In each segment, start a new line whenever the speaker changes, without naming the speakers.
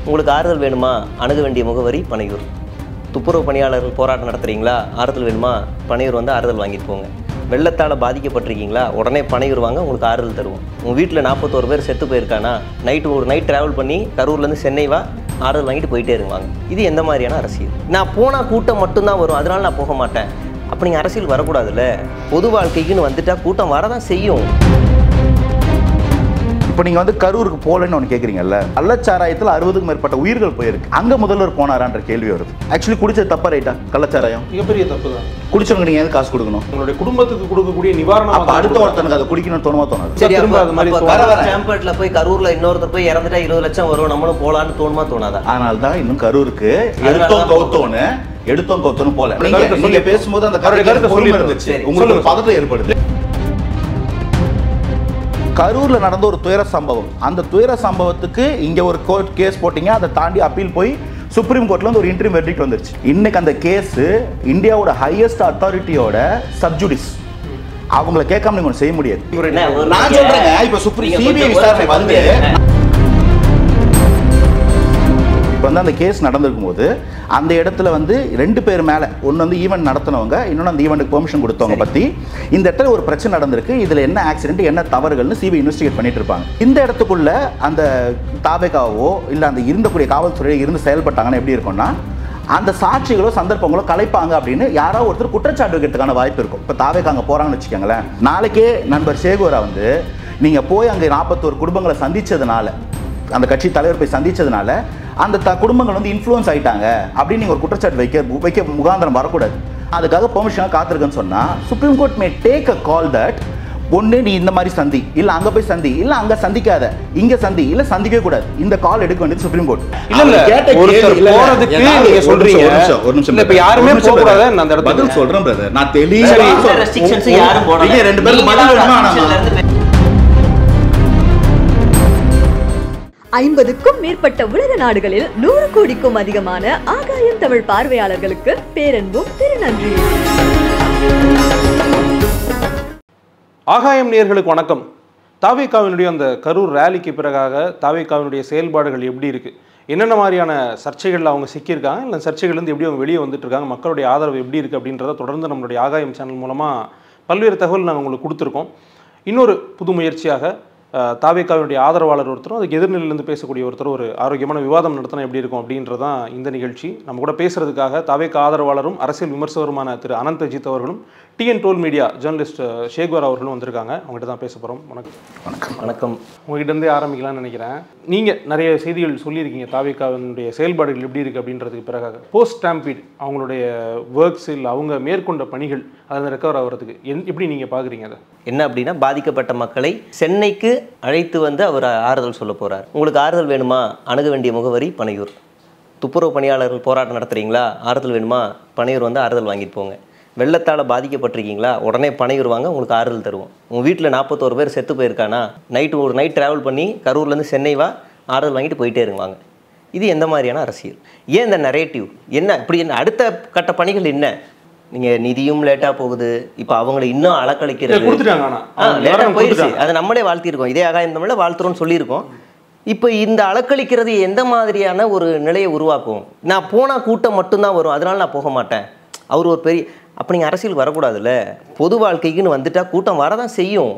உங்களுக்கு ஆறுதல் வேணுமா? அணுக வேண்டிய முகவரி பனையூர். துப்புரவு பணியாளர்கள் போராட்டம் நடத்துகிறீங்களா? ஆறுதல் வேணுமா? பனையூர் வந்து ஆறுதல் வாங்கிட்டு போங்க. வெள்ளத்தால் பாதிக்கப்பட்டிருக்கீங்களா? உடனே பனையூர் வாங்க, உங்களுக்கு ஆறுதல் தருவோம். உங்கள் வீட்டில் 41 பேர் செத்து போயிருக்கானா? ஒரு நைட் ட்ராவல் பண்ணி கரூர்லேருந்து சென்னை வா, ஆறுதல் வாங்கிட்டு போயிட்டே இருவாங்க. இது எந்த மாதிரியான அரசியல்? நான் போனால் கூட்டம் மட்டும்தான் வரும், அதனால் நான் போக மாட்டேன். அப்போ நீங்கள் அரசியல் வரக்கூடாதுல்ல. பொது வாழ்க்கைக்குன்னு வந்துட்டால் கூட்டம் வரதான் செய்யும்.
இப்போ நீங்கள் வந்து கரூருக்கு போகலன்னு ஒன்று கேட்குறீங்கல்ல, கள்ளச்சாராயத்தில் 60க்கும் மேற்பட்ட உயிர்கள் போயிருக்கு. அங்கே முதல்வர் போனாரான்ற கேள்வி வருது. ஆக்சுவலி குடிச்சது தப்பா ரைட்டா? கள்ளச்சாராயம்
மிகப்பெரிய தப்பு தான்.
குடிச்சவங்க நீங்கள் எது காசு கொடுக்கணும்?
உங்களுடைய குடும்பத்துக்கு கொடுக்கக்கூடிய நிவாரணம்.
அப்போ அடுத்த ஒருத்தனுக்கு அதை குடிக்கணும்னு தோணாது.
சாம்பிள்ல போய் கரூர்ல இன்னொருத்தர் போய் இறந்துட்டா 20 லட்சம் வரும், நம்மளும் போலான்னு தோணாதா?
அதனால தான் இன்னும் கரூருக்கு எடுத்தோம் கௌத்தோன்னு போல. நீங்க பேசும்போது அந்த கருத்து பொறுமை இருந்துச்சு, உங்களுக்கு பதட்டம் ஏற்படுது. கரூர்ல நடந்த ஒரு துயர சம்பவம், அந்த துயர சம்பவத்துக்கு இங்க ஒரு கோர்ட் கேஸ் போட்டீங்க, அதை தாண்டி அப்பீல் போய் சுப்ரீம் கோர்ட்ல வந்து ஒரு இன்டரிம் வெர்டிக்ட் வந்துருச்சு. இன்னைக்கு அந்த கேஸ் இந்தியாவோட ஹையஸ்ட் அத்தாரிட்டியோட சப்ஜுடிஸ். அவங்கள கேட்காம நீங்க செய்ய முடியாது. நான் சொல்றேங்க, இப்ப சிபிஐ விசாரணை வந்து இப்போ வந்து அந்த கேஸ் நடந்திருக்கும் போது அந்த இடத்துல வந்து 2 பேர் மேலே, ஒன்று வந்து ஈவெண்ட் நடத்தினவங்க, இன்னொன்று அந்த ஈவெண்ட்டுக்கு பெர்மிஷன் கொடுத்தவங்க பற்றி இந்த இடத்துல ஒரு பிரச்சனை நடந்திருக்கு, இதில் என்ன ஆக்சிடென்ட் என்ன தவறுகள்னு சிபிஐ இன்வெஸ்டிகேட் பண்ணிட்டு இருப்பாங்க. இந்த இடத்துக்குள்ள அந்த தாவேகாவோ இல்லை அந்த இருந்தக்கூடிய காவல்துறையை இருந்து செயல்பட்டாங்கன்னு எப்படி இருக்கும்னா, அந்த சாட்சிகளோ சந்தர்ப்பங்களோ கலைப்பாங்க அப்படின்னு யாராவது ஒருத்தர் குற்றச்சாட்டு வைக்கிறதுக்கான வாய்ப்பு இருக்கும். இப்போ தாவேகா அங்கே போகிறாங்கன்னு வச்சுக்கோங்களேன், நாளைக்கே நண்பர் சேகோரா வந்து நீங்கள் போய் அங்கே 41 குடும்பங்களை சந்திச்சதுனால, அந்த கட்சி தலைவர் போய் சந்திச்சதுனால அந்த குடும்பங்கள் வந்து இன்ஃப்ளூயன்ஸ் ஆயிட்டாங்க அப்படின்னு நீங்கள் ஒரு குற்றச்சாட்டு வைக்க முகாந்திரம் வரக்கூடாது. அதுக்காக பெர்மிஷனாக காத்திருக்குன்னு சொன்னால் supreme court may take a call that ஒன்று நீ இந்த மாதிரி சந்தி, இல்லை அங்கே போய் சந்தி, இல்லை அங்கே சந்திக்காத, இங்கே சந்தி, இல்லை சந்திக்கவே கூடாது. இந்த கால் எடுக்க வேண்டியது சுப்ரீம் கோர்ட். பதில் சொல்றேன் பிரதர், நான் தெளிவா
50க்கும் மேற்பட்ட உலக நாடுகளில் 100 கோடிக்கும் அதிகமான ஆகாயம் தமிழ் பார்வையாளர்களுக்கு பேரன்பும் திருநன்றி.
ஆகாயம் நேயர்களுக்கு வணக்கம். தாவேகாவினுடைய அந்த கரூர் ரேலிக்கு பிறகாக தாவேகாவினுடைய செயல்பாடுகள் எப்படி இருக்கு, என்னென்ன மாதிரியான சர்ச்சைகள் அவங்க சிக்கியிருக்காங்க, இல்லை சர்ச்சைகள்லேருந்து எப்படி அவங்க வெளியே வந்துட்டு இருக்காங்க, மக்களுடைய ஆதரவு எப்படி இருக்குது அப்படின்றத தொடர்ந்து நம்மளுடைய ஆகாயம் சேனல் மூலமாக பல்வேறு தகவல் நாங்கள் உங்களுக்கு கொடுத்துருக்கோம். இன்னொரு புது முயற்சியாக தாவேகாவினுடைய ஆதரவாளர் ஒருத்தரும் அதுக்கு எதிர்நிலையிலிருந்து பேசக்கூடிய ஒருத்தர் ஒரு ஆரோக்கியமான விவாதம் நடத்தினா எப்படி இருக்கும் அப்படின்றதான் இந்த நிகழ்ச்சி. நம்ம கூட பேசுறதுக்காக தாவேகா ஆதரவாளரும் அரசியல் விமர்சகருமான திரு அனந்த் அஜித் அவர்களும் டிஎன் டோல் மீடியா ஜேர்னலிஸ்ட் ஷேக்வர் அவர்களும் வந்திருக்காங்க. அவங்ககிட்ட தான் பேச போகிறோம். வணக்கம்.
வணக்கம்.
உங்ககிட்ட இருந்தே ஆரம்பிக்கலாம்னு நினைக்கிறேன். நீங்கள் நிறைய செய்திகள் சொல்லியிருக்கீங்க தாவேகாவினுடைய செயல்பாடுகள் எப்படி இருக்குது அப்படின்றதுக்கு பிறகாக போஸ்ட் ஸ்டாம்பீட் அவங்களுடைய ஒர்க்ஸ் இல்லை அவங்க மேற்கொண்ட பணிகள் அதில் ரெக்கவர் ஆகிறதுக்கு எப்படி நீங்கள் பார்க்குறீங்க? அதை
என்ன அப்படின்னா, பாதிக்கப்பட்ட மக்களை சென்னைக்கு அழைத்து வந்து அவர் ஆறுதல் சொல்ல போகிறார். உங்களுக்கு ஆறுதல் வேணுமா? அணுக வேண்டிய முகவரி பனையூர். துப்புரவு பணியாளர்கள் போராட்டம் நடத்துகிறீங்களா? ஆறுதல் வேணுமா? பனையூர் வந்து ஆறுதல் வாங்கிட்டு போங்க. வெள்ளத்தால் பாதிக்கப்பட்டிருக்கீங்களா? உடனே பனையூர் வாங்க, உங்களுக்கு ஆறுதல் தருவோம். உங்கள் வீட்டில் 41 பேர் செத்து போயிருக்கானா? ஒரு நைட் ட்ராவல் பண்ணி கரூர்லேருந்து சென்னை வா, ஆறுதல் வாங்கிட்டு போயிட்டே இருவாங்க. இது எந்த மாதிரியான அரசியல்? ஏன் இந்த நரேட்டிவ் என்ன இப்படி? என்ன அடுத்த கட்ட பணிகள் என்ன? நீங்கள் நிதியும் லேட்டாக போகுது, இப்போ அவங்களை இன்னும் அலக்கழிக்கிறது லேட்டாக போயிடுச்சு. அதை நம்மளே வாழ்த்திருக்கோம், இதே ஆகாயம் தமிழில் வாழ்த்துறோன்னு சொல்லியிருக்கோம். இப்போ இந்த அலக்களிக்கிறது எந்த மாதிரியான ஒரு நிலையை உருவாக்கும்? நான் போனால் கூட்டம் மட்டும்தான் வரும், அதனால நான் போக மாட்டேன். அவர் ஒரு பெரிய அப்போ நீங்கள் அரசியல் வரக்கூடாதுல்ல. பொது வாழ்க்கைக்குன்னு வந்துட்டால் கூட்டம் வரதான் செய்யும்.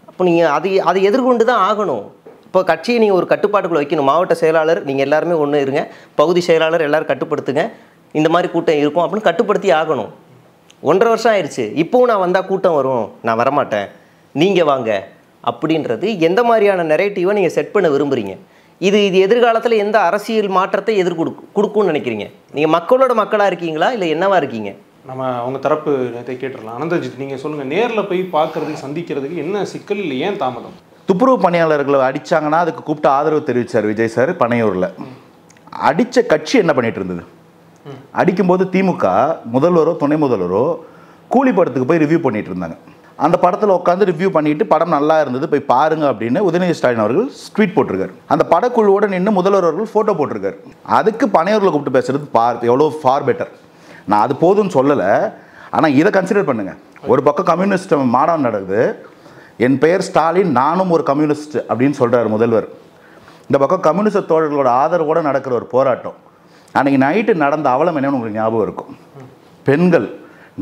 அப்போ நீங்கள் அதை எதிர்கொண்டு தான் ஆகணும். இப்போ கட்சியை நீங்கள் ஒரு கட்டுப்பாட்டுக்குள்ளே வைக்கணும். மாவட்ட செயலாளர் நீங்கள் எல்லாருமே ஒன்று இருங்க, பகுதி செயலாளர் எல்லோரும் கட்டுப்படுத்துங்க, இந்த மாதிரி கூட்டம் இருக்கும் அப்படின்னு கட்டுப்படுத்தி ஆகணும். 1.5 வருஷம் ஆயிடுச்சு. இப்போவும் நான் வந்தால் கூட்டம் வரும், நான் வரமாட்டேன், நீங்கள் வாங்க அப்படின்றது எந்த மாதிரியான நெரேட்டிவை நீங்கள் செட் பண்ண விரும்புகிறீங்க? இது எதிர்காலத்தில் எந்த அரசியல் மாற்றத்தை கொடுக்கும்னு நினைக்கிறீங்க? நீங்கள் மக்களோட மக்களாக இருக்கீங்களா இல்லை என்னவா இருக்கீங்க?
நம்ம அவங்க தரப்பு நேரத்தை கேட்டுடலாம். அனந்தஜித், நீங்கள் சொல்லுங்கள், நேரில் போய் பார்க்கறதுக்கு சந்திக்கிறதுக்கு என்ன சிக்கல், இல்லை ஏன் தாமதம்?
துப்புரவு பணியாளர்களை அடித்தாங்கன்னா அதுக்கு கூப்பிட்டு ஆதரவு தெரிவித்தார் விஜய் சார் பனையூரில். அடித்த கட்சி என்ன பண்ணிட்டு இருந்தது? அடிக்கும்போது திமுக முதல்வரோ துணை முதல்வரோ கூலி படத்துக்கு போய் ரிவ்யூ பண்ணிட்டு இருந்தாங்க. அந்த படத்தில் உட்காந்து ரிவ்யூ பண்ணிட்டு படம் நல்லா இருந்தது போய் பாருங்க அப்படின்னு உதயநிதி ஸ்டாலின் அவர்கள் ட்வீட் போட்டிருக்காரு. அந்த படக்குழுவோட நின்று முதல்வர் அவர்கள் ஃபோட்டோ போட்டிருக்காரு. அதுக்கு பனையூரில் கூப்பிட்டு பேசுறது எவ்வளோ ஃபார் பெட்டர். நான் அது போதும்னு சொல்லலை, ஆனால் இதை கன்சிடர் பண்ணுங்க. ஒரு பக்கம் கம்யூனிஸ்ட் மாநாடு நடக்குது, என் பெயர் ஸ்டாலின், நானும் ஒரு கம்யூனிஸ்ட் அப்படின்னு சொல்கிறார் முதல்வர். இந்த பக்கம் கம்யூனிஸ்ட் தோழர்களோட ஆதரவோடு நடக்கிற ஒரு போராட்டம். அன்றைக்கி நைட்டு நடந்த அவலம் என்னன்னு உங்களுக்கு ஞாபகம் இருக்கும். பெண்கள்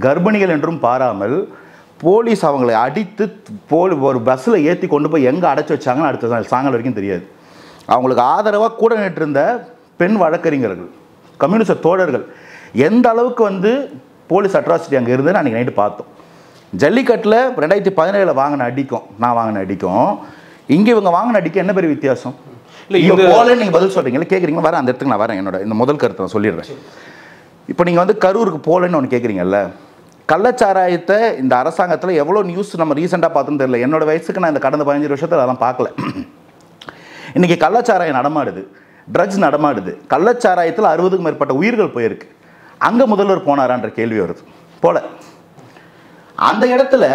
கர்ப்பிணிகள் என்றும் பாராமல் போலீஸ் அவங்களை அடித்து ஒரு பஸ்ஸில் ஏற்றி கொண்டு போய் எங்கே அடைச்சி வச்சாங்கன்னு அடுத்த சாயங்காலம் வரைக்கும் தெரியாது. அவங்களுக்கு ஆதரவாக கூட நின்றிருந்த பெண் வழக்கறிஞர்கள், கம்யூனிஸ்ட் தோழர்கள் எந்த அளவுக்கு வந்து போலீஸ் அட்ராசிட்டி அங்கே இருந்ததுன்னு அன்றைக்கி நைட்டு பார்த்தோம். ஜல்லிக்கட்டில் 2017 வாங்கின அடிக்கும் நான் வாங்கின அடிக்கும் இங்கே இவங்க வாங்கின அடிக்கும் என்ன பெரிய வித்தியாசம்? இல்லை இங்கே போகலன்னு நீங்கள் பதில் சொல்கிறீங்களா கேட்குறீங்க. வரேன் அந்த இடத்துக்கு நான் வரேன். என்னோட இந்த முதல் கருத்தை நான் சொல்லிடுறேன். இப்போ நீங்கள் வந்து கரூருக்கு போகலன்னு ஒன்று கேட்குறீங்கல்ல, கள்ளச்சாராயத்தை இந்த அரசாங்கத்தில் எவ்வளோ நியூஸ் நம்ம ரீசெண்டாக பார்த்தோன்னு தெரியல. என்னோட வயசுக்கு நான் இந்த கடந்த 15 வருஷத்தில் அதெல்லாம் பார்க்கல. இன்றைக்கி கள்ளச்சாராயம் நடமாடுது, ட்ரக்ஸ் நடமாடுது. கள்ளச்சாராயத்தில் 60க்கும் மேற்பட்ட உயிர்கள் போயிருக்கு. அங்கே முதல்வர் போனாரான்ற கேள்வி வருது. போல அந்த இடத்துல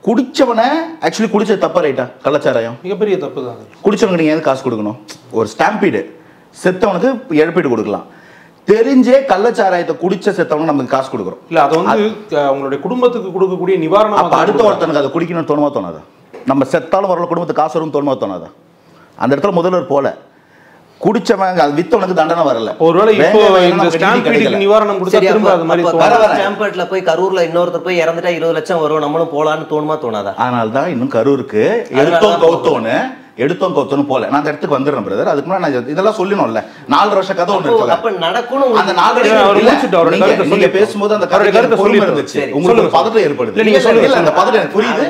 குடிச்சவனை ஆக்சுவலி குடிச்சது தப்பா ரைட்டா? கள்ளச்சாராயம் மிகப்பெரிய தப்பு தான். குடிச்சவனுக்கு நீங்கள் எது காசு கொடுக்கணும்? ஒரு ஸ்டாம்பீடு, செத்தவனுக்கு இழப்பீடு கொடுக்கலாம். தெரிஞ்சே கள்ளச்சாராயத்தை குடிச்ச செத்தவனுக்கு நமக்கு காசு கொடுக்குறோம். இல்லை அது வந்து அவங்களுடைய குடும்பத்துக்கு கொடுக்கக்கூடிய நிவாரணம். அப்போ அடுத்த ஒருத்தனுக்கு அதை குடிக்கணும்னு தோணுமா தோணாதா? நம்ம செத்தாலும் வரல குடும்பத்துக்கு காசு வரும்னு தோணுமா தோணாதா? அந்த இடத்துல முதல்வர் போல குடிச்சவங்க அது வித்தவனுக்கு தண்டனை வரல. ஒருவேளை இப்போ இந்த ஸ்டாம்பீடுக்கு நிவாரணம் கொடுத்தா திரும்ப அது மாதிரி
ஸ்டாம்பேட்ல போய் கரூர்ல இன்னொருத்தர் போய் இறந்துட்டா 20 லட்சம் வரும் நம்மளும் போலான்னு தோணுமா தோணாதா?
அதனால தான் இன்னும் கரூருக்கு எடுத்தோம் கௌத்தோன்னு போல. நான் அந்த இடத்துக்கு வந்துடுறேன் பிரதர். அதுக்கு முன்னாடி நான் இதெல்லாம் சொல்லணும்ல. 4 வருஷ கதை ஒன்று இருக்கு. அப்ப நடக்கணும். அந்த 4 வருஷம் நீங்க பேசும்போது அந்த கருத்தை சொல்லி இருந்துச்சு. உங்களுக்கு பதட்டம் ஏற்படுது. நீங்க சொல்லுங்க. அந்த பதட்டம் எனக்கு புரியுது.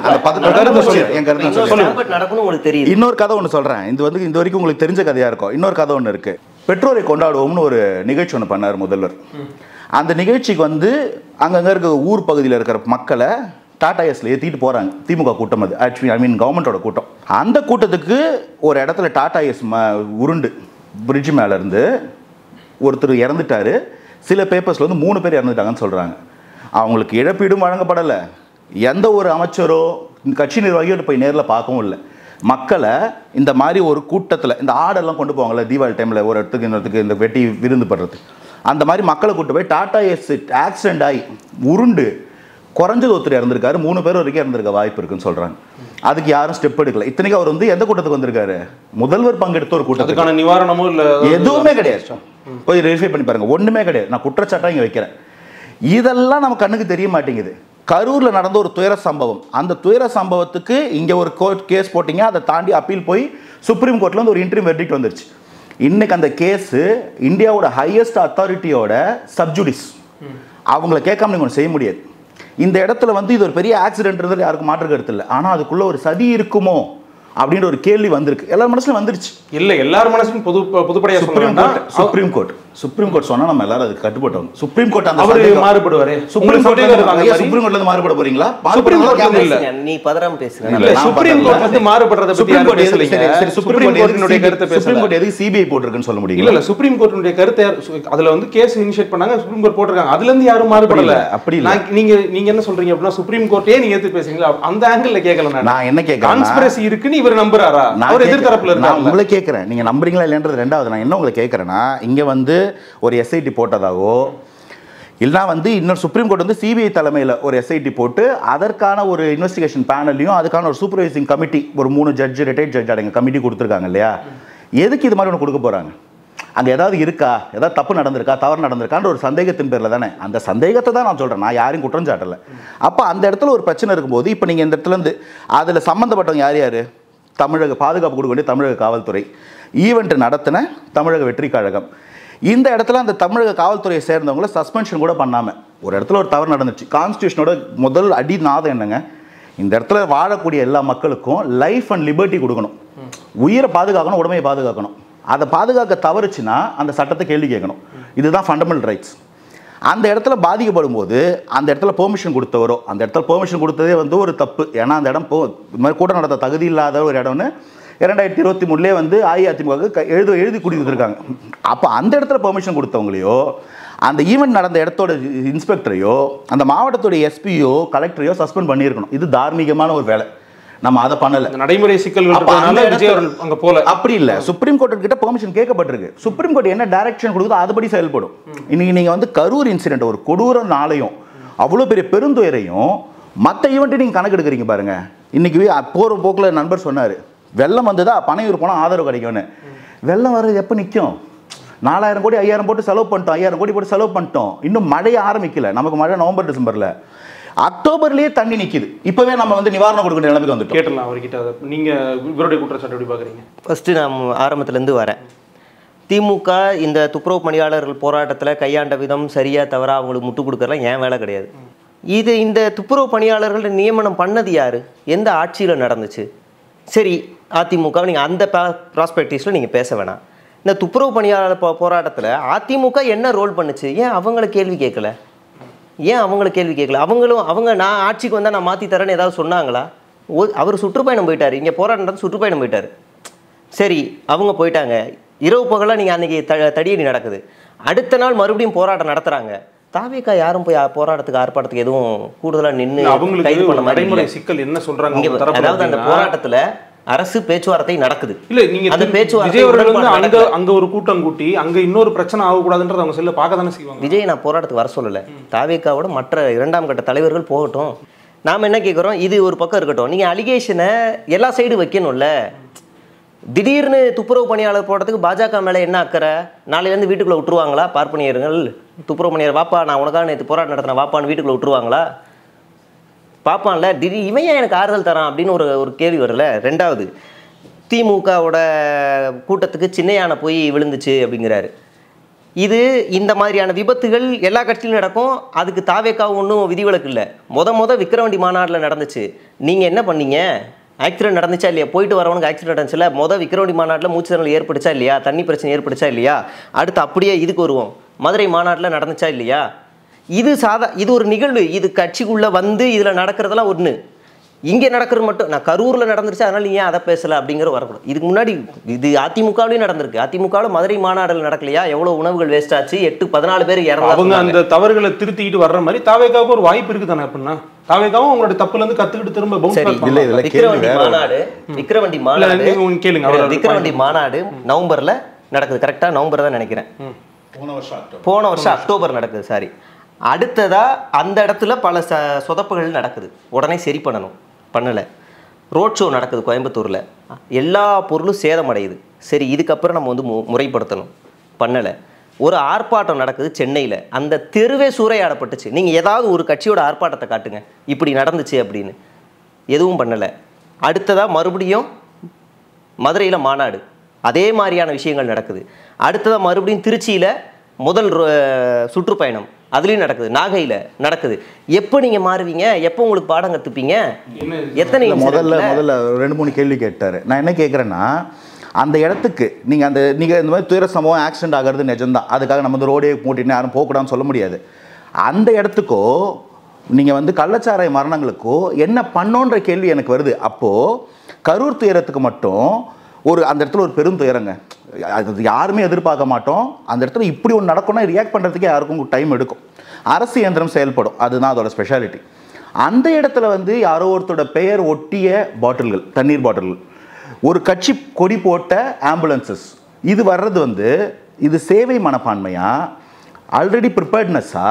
அந்த பதட்டம் சொல்லி என் கருத்தை சொல்லுங்க. நடக்கணும் உங்களுக்கு தெரியும். இன்னொரு கதை ஒன்று சொல்றேன். இது வந்து இந்த வரைக்கும் உங்களுக்கு தெரிஞ்ச கதையா இருக்கும். இன்னொரு கதை ஒன்று இருக்கு. பெற்றோரை கொண்டாடுவோம்னு ஒரு நிகழ்ச்சி ஒன்று பண்ணார் முதல்வர். அந்த நிகழ்ச்சிக்கு வந்து அங்கங்க இருக்க ஊர் பகுதியில் இருக்கிற மக்களை டாடா ஏஸ்ல ஏற்றிட்டு போகிறாங்க. திமுக கூட்டம் அது. ஆக்சுவலி கவர்மெண்ட்டோட கூட்டம். அந்த கூட்டத்துக்கு ஒரு இடத்துல டாடா ஏஸ் உருண்டு பிரிட்ஜ் மேலேருந்து ஒருத்தர் இறந்துட்டார். சில பேப்பர்ஸில் வந்து 3 பேர் இறந்துட்டாங்கன்னு சொல்கிறாங்க. அவங்களுக்கு இழப்பீடும் வழங்கப்படலை. எந்த ஒரு அமைச்சரோ கட்சி நிர்வாகியோட போய் நேரில் பார்க்கவும் இல்லை. மக்களை இந்த மாதிரி ஒரு கூட்டத்தில் இந்த ஆடெல்லாம் கொண்டு போவாங்கள்ல தீபாவளி டைமில் ஒரு இடத்துக்கு இன்னொருத்துக்கு இந்த வெட்டி விருந்து படுறது, அந்த மாதிரி மக்களை கூட்டு போய் டாடா ஏஸ் ஆக்சிடென்ட் ஆகி உருண்டு குறைஞ்சது ஒருத்தர் இறந்துருக்காரு. 3 பேர் வரைக்கும் இறந்துருக்க வாய்ப்பு இருக்குன்னு சொல்றாங்க. அதுக்கு யாரும் ஸ்டெப் எடுக்கல. இத்தனைக்கு அவர் வந்து எந்த கூட்டத்துக்கு வந்திருக்காரு? முதல்வர் பங்கெடுத்த ஒரு கூட்டத்துக்கான நிவாரணமும் இல்லை, எதுவுமே கிடையாது. போய் வெரிஃபை பண்ணி பாருங்க, ஒண்ணுமே கிடையாது. நான் குற்றச்சாட்டா இங்க வைக்கிறேன். இதெல்லாம் நம்ம கண்ணுக்கு தெரிய மாட்டேங்குது. கரூர்ல நடந்த ஒரு துயர சம்பவம். அந்த துயர சம்பவத்துக்கு இங்க ஒரு கோர்ட் கேஸ் போட்டீங்க. அதை தாண்டி அப்பீல் போய் சுப்ரீம் கோர்ட்ல வந்து ஒரு இன்டரிம் வெர்டிக்ட் வந்துருச்சு. இன்னைக்கு அந்த கேஸ் இந்தியாவோட ஹையஸ்ட் அத்தாரிட்டியோட சப்ஜுடிஸ். அவங்கள கேட்காம நீங்க ஒன்று செய்ய முடியாது. இந்த இடத்துல வந்து இது ஒரு பெரிய ஆக்சிடென்ட் யாருக்கும் மாற்று கருத்து இல்லை. ஆனால் அதுக்குள்ள ஒரு சதி இருக்குமோ அப்படின்ற ஒரு கேள்வி வந்திருக்கு. எல்லார் மனசுல வந்துருச்சு. இல்லை எல்லார் மனசுலும் பொதுப்படையா சுப்ரீம் கோர்ட் சொன்னா நம்ம எல்லாரும் அதுக்கு கட்டுப்பட்டோம். சுப்ரீம் கோர்ட் அந்த மாறுபடுவாரு. சுப்ரீம் கோர்ட்ல இருந்து மாறுபட போறீங்களா?
நீ பதறாம பேசுங்க.
இல்ல சுப்ரீம் கோர்ட் வந்து மாறுபடுறத பத்தி யாரும் பேசலீங்க. சுப்ரீம் கோர்ட்டினுடைய கருத்தை பேசல. சுப்ரீம் கோர்ட் எதுக்கு சிபிஐ போட்டுருக்குன்னு சொல்ல முடியும்? இல்ல சுப்ரீம் கோர்ட்டினுடைய கருத்தை அதுல வந்து கேஸ் இனிஷியேட் பண்ணாங்க. சுப்ரீம் கோர்ட் போட்டுருக்காங்க. அதுல இருந்து யாரும் மாறுபடல. அப்படி இல்ல. நீங்க என்ன சொல்றீங்க அப்படின்னா சுப்ரீம் கோர்ட்டே நீங்க ஏத்து பேசுறீங்களா? அந்த ஆங்கிள் கேட்கல. நான் என்ன கேட்கறேன், கான்ஸ்பிரசி இருக்குன்னு இவர் நம்புறாரா? அவர் எதிர்த்தரப்புல இருக்காரு. நான் உங்களை கேட்கறேன், நீங்க நம்புறீங்களா இல்லைன்றது ரெண்டாவது. நான் என்ன உங்களை கேட்கறேன்னா, இங்க வந்து ஒரு எஸ்ஐடி போட்டதாகவோ இல்லைனா வந்து இன்னொரு சுப்ரீம் கோர்ட் வந்து சிபிஐ தலைமையில் ஒரு எஸ்ஐடி போட்டு அதற்கான ஒரு இன்வெஸ்டிகேஷன் பேனலையும் அதுக்கான ஒரு சூப்பர்வைசிங் கமிட்டி ஒரு 3 ஜட்ஜு ரிட்டையர்ட் ஜட்ஜ் அடங்க கமிட்டி கொடுத்துருக்காங்க இல்லையா? எதுக்கு இது மாதிரி ஒன்று கொடுக்க போகிறாங்க? அங்கே ஏதாவது இருக்கா, ஏதாவது தப்பு நடந்திருக்கா, தவறு நடந்திருக்கான்ற ஒரு சந்தேகத்தின் பேரில் தானே. அந்த சந்தேகத்தை தான் நான் சொல்கிறேன். நான் யாரையும் குற்றம் சாட்டலை. அப்போ அந்த இடத்துல ஒரு பிரச்சனை இருக்கும்போது இப்போ நீங்கள் இந்த இடத்துலேருந்து அதில் சம்மந்தப்பட்டவங்க யார் யார்? தமிழக பாதுகாப்பு கொடுக்க வேண்டிய தமிழக காவல்துறை, ஈவெண்ட் நடத்தின தமிழக வெற்றி கழகம். இந்த இடத்துல அந்த தமிழக காவல்துறையை சேர்ந்தவங்கள சஸ்பென்ஷன் கூட பண்ணாமல் ஒரு இடத்துல ஒரு தவறு நடந்துச்சு. கான்ஸ்டியூஷனோட முதல் அடிநாதம் என்னங்க? இந்த இடத்துல வாழக்கூடிய எல்லா மக்களுக்கும் லைஃப் அண்ட் லிபர்ட்டி கொடுக்கணும். உயிரை பாதுகாக்கணும், உடமையை பாதுகாக்கணும். அதை பாதுகாக்க தவறுச்சுன்னா அந்த சட்டத்தை கேள்வி கேட்கணும். இதுதான் ஃபண்டமெண்டல் ரைட்ஸ். அந்த இடத்துல பாதிக்கப்படும் போது அந்த இடத்துல பெர்மிஷன் கொடுத்தவரோ, அந்த இடத்துல பெர்மிஷன் கொடுத்ததே வந்து ஒரு தப்பு. ஏன்னா அந்த இடம் இது மாதிரி கூட்டம் நடத்த தகுதி இல்லாத ஒரு இடம்னு 2023 வந்து அஇஅதிமுக எழுதி கொடுத்துருக்காங்க. அப்போ அந்த இடத்துல பெர்மிஷன் கொடுத்தவங்களையோ, அந்த ஈவெண்ட் நடந்த இடத்தோட இன்ஸ்பெக்டரையோ, அந்த மாவட்டத்தோட எஸ்பியோ கலெக்டரையோ சஸ்பெண்ட் பண்ணியிருக்கணும். இது தார்மீகமான ஒரு வேலை. நம்ம அதை பண்ணல. நடைமுறை சிக்கல்கள் அங்க போல அப்படி இல்லை. சுப்ரீம் கோர்ட் கிட்ட பெர்மிஷன் கேட்கப்பட்டிருக்கு. சுப்ரீம் கோர்ட் என்ன டைரக்ஷன் கொடுக்குதோ அதுபடி செயல்படும். இன்னைக்கு நீங்க வந்து கரூர் இன்சிடென்ட் ஒரு கொடூர நாளையும் அவ்வளோ பெரிய பெருந்துயரையும் மற்ற ஈவெண்ட்டை நீங்கள் கணக்கு எடுக்கிறீங்க பாருங்க. இன்னைக்கு போகிற போக்கில் நண்பர் சொன்னார், வெள்ளம் வந்துதா பனையூர் போனால் ஆதரவு கிடைக்கும்னு. வெள்ளம் வர்றது எப்போ நிற்கும்? 4000 கோடி 5000 போட்டு செலவு பண்ணிட்டோம், 5000 கோடி போட்டு செலவு பண்ணிட்டோம், இன்னும் மழையே ஆரம்பிக்கல. நமக்கு மழை நவம்பர் டிசம்பரில், அக்டோபர்லேயே தண்ணி நிற்கிது. இப்போவே நம்ம வந்து நிவாரணம் கொடுக்குற நிலைமைக்கு வந்துட்டோம்.
கேட்டலாம் அவர்கிட்ட. நீங்கள் இவருடைய குற்றச்சாட்டு எப்படி பார்க்குறீங்க?
ஃபஸ்ட்டு நான் ஆரம்பத்துலேருந்து வரேன். திமுக இந்த துப்புரவு பணியாளர்கள் போராட்டத்தில் கையாண்ட விதம் சரியாக தவறா அவங்களுக்கு முட்டு கொடுக்கறலாம் ஏன் வேலை கிடையாது. இந்த துப்புரவு பணியாளர்கள் நியமனம் பண்ணது யார்? எந்த ஆட்சியில் நடந்துச்சு? சரி, அதிமுக நீங்கள் அந்த ப்ராஸ்பெக்டிவ்ஸில் நீங்கள் பேச வேணாம். இந்த துப்புரவு பணியாளர் போராட்டத்தில் அதிமுக என்ன ரோல் பண்ணுச்சு? ஏன் அவங்கள கேள்வி கேட்கல? அவங்க நான் ஆட்சிக்கு வந்தால் நான் மாற்றி தரேன்னு ஏதாவது சொன்னாங்களா? அவர் சுற்றுப்பயணம் போயிட்டார், இங்கே போராட்டம் நடந்து சுற்றுப்பயணம் போயிட்டார். சரி, அவங்க போயிட்டாங்க. இரவு பகலாக நீங்கள் அன்றைக்கி தடியடி நடக்குது. அடுத்த நாள் மறுபடியும் போராட்டம் நடத்துகிறாங்க. தாவேக்கா யாரும் போய் போராட்டத்துக்கு ஆர்ப்பாட்டத்துக்கு எதுவும் கூடுதலாக நின்று கைது பண்ண மாதிரி
சிக்கல் என்ன சொல்கிறாங்க?
அதாவது அந்த போராட்டத்தில் அரசு பேச்சுவார்த்தை நடக்குது.
இல்ல நீங்க அந்த பேச்சுவார்த்தை அங்க ஒரு கூட்டம் கூட்டி அங்க இன்னொரு பிரச்சனை ஆகக்கூடாதுன்றது அவங்க செல்ல பார்க்க தானே செய்வாங்க.
விஜய் நான் போராட்டத்துக்கு வர சொல்லலை. தாவேக்காவோட மற்ற 2ஆம் கட்ட தலைவர்கள் போகட்டும். நாம் என்ன கேட்குறோம், இது ஒரு பக்கம் இருக்கட்டும். நீங்கள் அலிகேஷனை எல்லா சைடு வைக்கணும்ல. திடீர்னு துப்புரவு பணியாளர் போடுறதுக்கு பாஜக மேலே என்ன அக்கறை? நாளையிலேருந்து வீட்டுக்குள்ளே விட்டுருவாங்களா? பார்ப்பனியர்கள் துப்புரவு பணியாளர் வாப்பா நான் உனக்காக நேற்று போராட்டம் நடத்தின வாப்பான்னு வீட்டுக்குள்ளே விட்டுருவாங்களா? பார்ப்பான்ல. திடீர் இவன் ஏன் எனக்கு ஆறுதல் தரான் அப்படின்னு ஒரு கேள்வி வரல. 2வது, திமுகவோட கூட்டத்துக்கு சின்னையான போய் விழுந்துச்சு அப்படிங்கிறாரு. இந்த மாதிரியான விபத்துகள் எல்லா கட்சியிலும் நடக்கும். அதுக்கு தாவேக்காவும் ஒன்றும் விதிவிலக்கு இல்லை. விக்கிரவாண்டி மாநாட்டில் நடந்துச்சு. நீங்கள் என்ன பண்ணீங்க? ஆக்சிடென்ட் நடந்துச்சா இல்லையா? போயிட்டு வரவனுக்கு ஆக்சிடென்ட் நடந்துச்சுல. விக்கிரவாண்டி மாநாட்டில் மூச்சுத்திணறல் ஏற்பட்டுச்சா இல்லையா? தண்ணி பிரச்சனை ஏற்பட்டுச்சா இல்லையா? அடுத்து அப்படியே இதுக்கு வருவோம். மதுரை மாநாட்டில் நடந்துச்சா இல்லையா? இது ஒரு நிகழ்வு. இது கட்சிக்குள்ளே வந்து இதில் நடக்கிறதெல்லாம் ஒன்று. இங்கே நடக்கிறது மட்டும் நான் கரூரில் நடந்துருச்சு அதனால் நீ ஏன் அதை பேசலை அப்படிங்கிற வரக்கூடாது. இதுக்கு முன்னாடி இது அதிமுகவிலையும் நடந்திருக்கு. அதிமுகவில் மதுரை மாநாடுகள் நடக்கலையா? எவ்வளோ உணவுகள் வேஸ்ட் ஆச்சு, 8-14 பேர் இறந்தாங்க.
அவங்க அந்த தவறுகளை திருத்திக்கிட்டு வர்ற மாதிரி தாவேக்காவுக்கு ஒரு வாய்ப்பு இருக்குது தானே. அப்படின்னா தாவேக்காவும் அவங்களோட தப்புலேருந்து கற்றுக்கிட்டு திரும்ப
விக்கிரவாண்டி மாநாடு நவம்பரில் நடக்குது. கரெக்டாக நவம்பர் தான் நினைக்கிறேன். போன வருஷம் அக்டோபர் நடக்குது. சாரி, அடுத்ததா அந்த இடத்துல பல சொதப்புகள் நடக்குது. உடனே சரி பண்ணலை. ரோட் ஷோ நடக்குது கோயம்புத்தூரில். எல்லா பொருளும் சேதமடையுது. சரி, இதுக்கப்புறம் நம்ம வந்து முறைப்படுத்தணும். பண்ணலை. ஒரு ஆர்ப்பாட்டம் நடக்குது சென்னையில். அந்த தெருவே சூறையாடப்பட்டுச்சு. நீங்கள் ஏதாவது ஒரு கட்சியோட ஆர்ப்பாட்டத்தை காட்டுங்க இப்படி நடந்துச்சு அப்படின்னு. எதுவும் பண்ணலை. அடுத்ததாக மறுபடியும் மதுரையில் மாநாடு, அதே மாதிரியான விஷயங்கள் நடக்குது. அடுத்ததாக மறுபடியும் திருச்சியில் முதல் சுற்றுப்பயணம், அதுலேயும் நடக்குது. நாகையில் நடக்குது. எப்போ நீங்கள் மாறுவீங்க? எப்போ உங்களுக்கு பாடம் கற்றுப்பீங்க? எத்தனை
முதல்ல 2-3 கேள்வி கேட்டார். நான் என்ன கேட்குறேன்னா, அந்த இடத்துக்கு நீங்கள் இந்த மாதிரி துயர சம்பவம் ஆக்சிடென்ட் ஆகிறது நிஜம்தான். அதுக்காக நம்ம வந்து ரோடே மூட்டின்னு யாரும் போகக்கூடாதுன்னு சொல்ல முடியாது. அந்த இடத்துக்கோ நீங்கள் வந்து கள்ளச்சாராய மரணங்களுக்கோ என்ன பண்ணோன்ற கேள்வி எனக்கு வருது. அப்போது கரூர் துயரத்துக்கு மட்டும் அந்த இடத்துல ஒரு பெரும் துயரங்க. அது யாருமே எதிர்பார்க்க மாட்டோம். அந்த இடத்துல இப்படி ஒன்று நடக்கும்னா ரியாக்ட் பண்ணுறதுக்கே யாருக்கும் டைம் எடுக்கும். அரசு இயந்திரம் செயல்படும், அதுதான் அதோட ஸ்பெஷாலிட்டி. அந்த இடத்துல வந்து யாரோ ஒருத்தரோட பெயர் ஒட்டிய பாட்டில்கள், தண்ணீர் பாட்டில்கள், ஒரு கட்சி கொடி போட்ட ஆம்புலன்சஸ், இது வர்றது வந்து இது சேவை மனப்பான்மையா, ஆல்ரெடி ப்ரிப்பேர்ட்னஸா,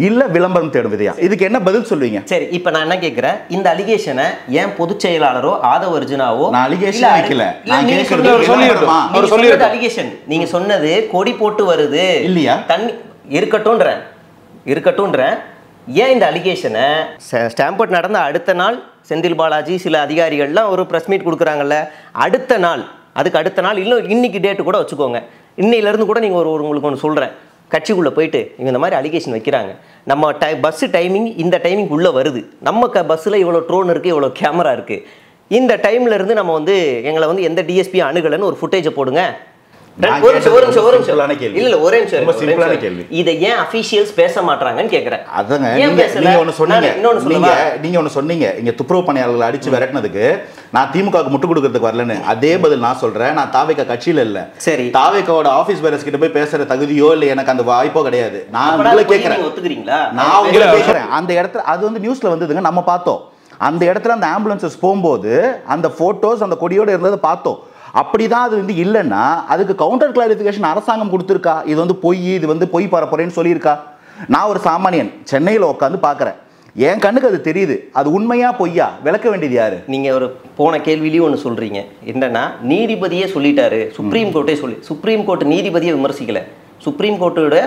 இல்ல விளம்பரம் தேடும் விதையா? இதுக்கு என்ன பதில் சொல்லுவீங்க?
சரி, இப்போ நான் என்ன கேட்குறேன், இந்த அலிகேஷனை ஏன் பொதுச் செயலாளரோ ஆதவ் அர்ஜுனாவோ,
நான் அலிகேஷன் வைக்கல, நான் கேட்கறது
அலிகேஷன் நீங்க சொன்னது கொடி போட்டு வருது
இல்லையா,
தண்ணி இருக்கட்டும்ன்றேன். ஏன் இந்த அலிகேஷனை ஸ்டாம்பர்ட் நடந்த அடுத்த நாள் செந்தில் பாலாஜி சில அதிகாரிகள்லாம் ஒரு ப்ரெஸ் மீட் கொடுக்குறாங்கல்ல, அதுக்கு அடுத்த நாள் இன்னும் இன்னைக்கு டேட்டு கூட வச்சுக்கோங்க, இன்னையிலேருந்து கூட நீங்கள் உங்களுக்கு ஒன்று சொல்கிறேன், கட்சிக்குள்ளே போயிட்டு இவங்க இந்த மாதிரி அலிகேஷன் வைக்கிறாங்க, நம்ம பஸ்ஸு டைமிங் இந்த டைமிங் உள்ளே வருது, நம்ம பஸ்ஸில் இவ்வளோ ட்ரோன் இருக்குது, இவ்வளோ கேமரா இருக்குது, இந்த டைம்ல இருந்து நம்ம வந்து எங்களை வந்து எந்த டிஎஸ்பி அணுகலன்னு ஒரு ஃபுட்டேஜை போடுங்க. இதை ஏன் அபிஷியல்ஸ் பேச மாட்டாங்கன்னு கேக்குறேன்.
அதங்க நீங்க ஒன்னு சொன்னீங்க இங்க துப்புரவு பணியாளர்களை அடிச்சு விரட்டினதுக்கு நான் திமுகவுக்கு முட்டு கொடுக்கறதுக்கு வரலன்னு. அதே பதில் நான் சொல்றேன், நான் தாவேகா கட்சியில இல்ல. சரி, தாவேகாவோட ஆபீஸ் பேரர்ஸ் கிட்ட போய் பேசுற தகுதியோ இல்ல எனக்கு அந்த வாய்ப்போ கிடையாது. நான் உங்களை கேட்கிறேன், ஒத்துக்கிறீங்களா? நான் உங்களை கேட்கிறேன். அந்த இடத்துல அது வந்து நியூஸ்ல வந்ததுங்க, நம்ம பார்த்தோம். அந்த இடத்துல அந்த ஆம்புலன்சஸ் போகும்போது அந்த போட்டோஸ் அந்த கொடியோட இருந்ததை பார்த்தோம். அப்படிதான் அது வந்து இல்லைன்னா அதுக்கு கவுண்டர் கிளாரிஃபிகேஷன் அரசாங்கம் கொடுத்துருக்கா? இது வந்து பொய், இது வந்து பொய் பரப்புறேன்னு சொல்லியிருக்கா? நான் ஒரு சாமானியன் சென்னையில் உட்காந்து பார்க்குறேன், என் கண்ணுக்கு அது தெரியுது. அது உண்மையா பொய்யா விளக்க வேண்டியது யாரு?
நீங்க ஒரு போன கேள்வியிலையும் ஒன்று சொல்றீங்க, என்னன்னா நீதிபதியே சொல்லிட்டாரு, சுப்ரீம் கோர்ட்டே சுப்ரீம் கோர்ட் நீதிபதியை விமர்சிக்கல, சுப்ரீம் கோர்ட்டோட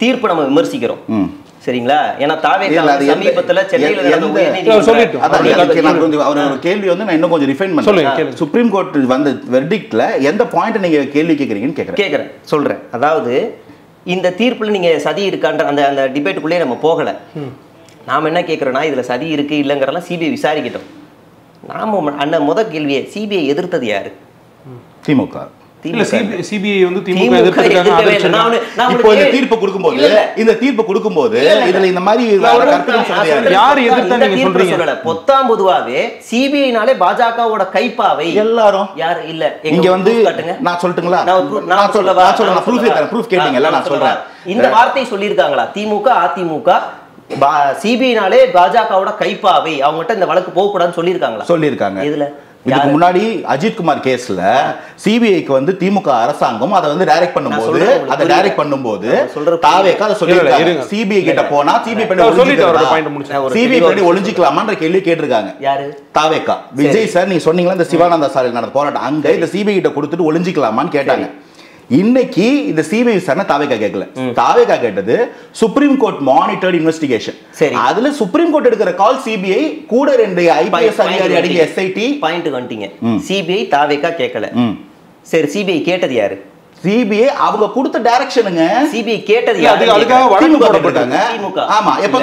தீர்ப்பு நம்ம விமர்சிக்கிறோம். சரிங்களா? ஏன்னா சமீபத்துல சென்னையில
கேள்வி வந்து நான் இன்னும் கொஞ்சம் ரிஃபைன் பண்ணேன். சுப்ரீம் கோர்ட் வந்த வெர்டிக்ட்ல எந்த பாயிண்ட் நீங்க கேள்வி கேக்குறீங்கன்னு கேக்குறேன் சொல்றேன்.
அதாவது இந்த தீர்ப்புல நீங்க சதி இருக்கான்ற அந்த டிபேட்டுக்குள்ளே நம்ம போகல. நாம என்ன கேட்குறோன்னா இதில் சதி இருக்குது இல்லைங்கிறதெல்லாம் சிபிஐ விசாரிக்கிட்டோம். நாம அந்த முதல் கேள்வியை சிபிஐ எதிர்த்தது யாரு?
திமுக.
சிபிஐ வந்து திமுக எதிர்த்திருக்காங்க.
இப்போ இந்த தீர்ப்பு கொடுக்கும்போது இதுல இந்த மாதிரி
யார் எதிர்த்தாங்க நீங்க சொல்றீங்க?
பொத்தாம் பொதுவாவே சிபிஐனாலே பாஜகவோட கைப்பாவை எல்லாரும் யார் இல்ல.
இங்க வந்து நான் சொல்லட்டுங்களா? நான் சொல்றேன். ப்ரூஃப் கேட்டீங்கல்ல, நான் சொல்றேன்.
இந்த வார்த்தை சொல்லியிருக்காங்களா திமுக அதிமுக? சிபிஐனாலே பாஜகவோட கைப்பாவை, அவங்ககிட்ட இந்த வழக்கு போக கூடாதுன்னு சொல்லியிருக்காங்க. இதுல
இதுக்கு முன்னாடி அஜித் குமார் கேஸ்ல சிபிஐக்கு வந்து திமுக அரசாங்கம் அதை வந்து டைரக்ட் பண்ணும்போது தாவேக்கா அதை சொல்லிருக்காங்க. சிபிஐ கிட்ட போனா சிபிஐ பண்ணி ஒளிஞ்சிக்கலாமான்ற கேள்வி கேட்டிருக்காங்க.
யாரு?
தாவேக்கா. விஜய் சார் நீங்க சொன்னீங்களா இந்த சிவானந்தா சாலையில் நடந்த போராட்டம், அங்க இந்த சிபிஐ கிட்ட கொடுத்துட்டு ஒளிஞ்சிக்கலாமான்னு கேட்டாங்க. இன்னைக்கு இந்த சிபிஐ விசாரணை தாவேக்கா கேட்கல. தாவேக்கா கேட்டது சுப்ரீம் கோர்ட் மானிட்டர்ட் இன்வெஸ்டிகேஷன். அதுல சுப்ரீம் கோர்ட் எடுக்கிற கால் சிபிஐ கூட 2 ஐபிஎஸ் அதிகாரி அடங்கிய எஸ்ஐடி
பாயிண்ட் வந்துட்டீங்க. சிபிஐ தாவேக்கா கேட்கல. சரி, சிபிஐ கேட்டது யாரு?
சிபிஐ அவங்க கொடுத்த டைரக்ஷனுங்க.
சிபிஐ கேட்டது யாரு?
அதுக்காக வழக்கு போடப்பட்டாங்க.
ஆமா,
எப்ப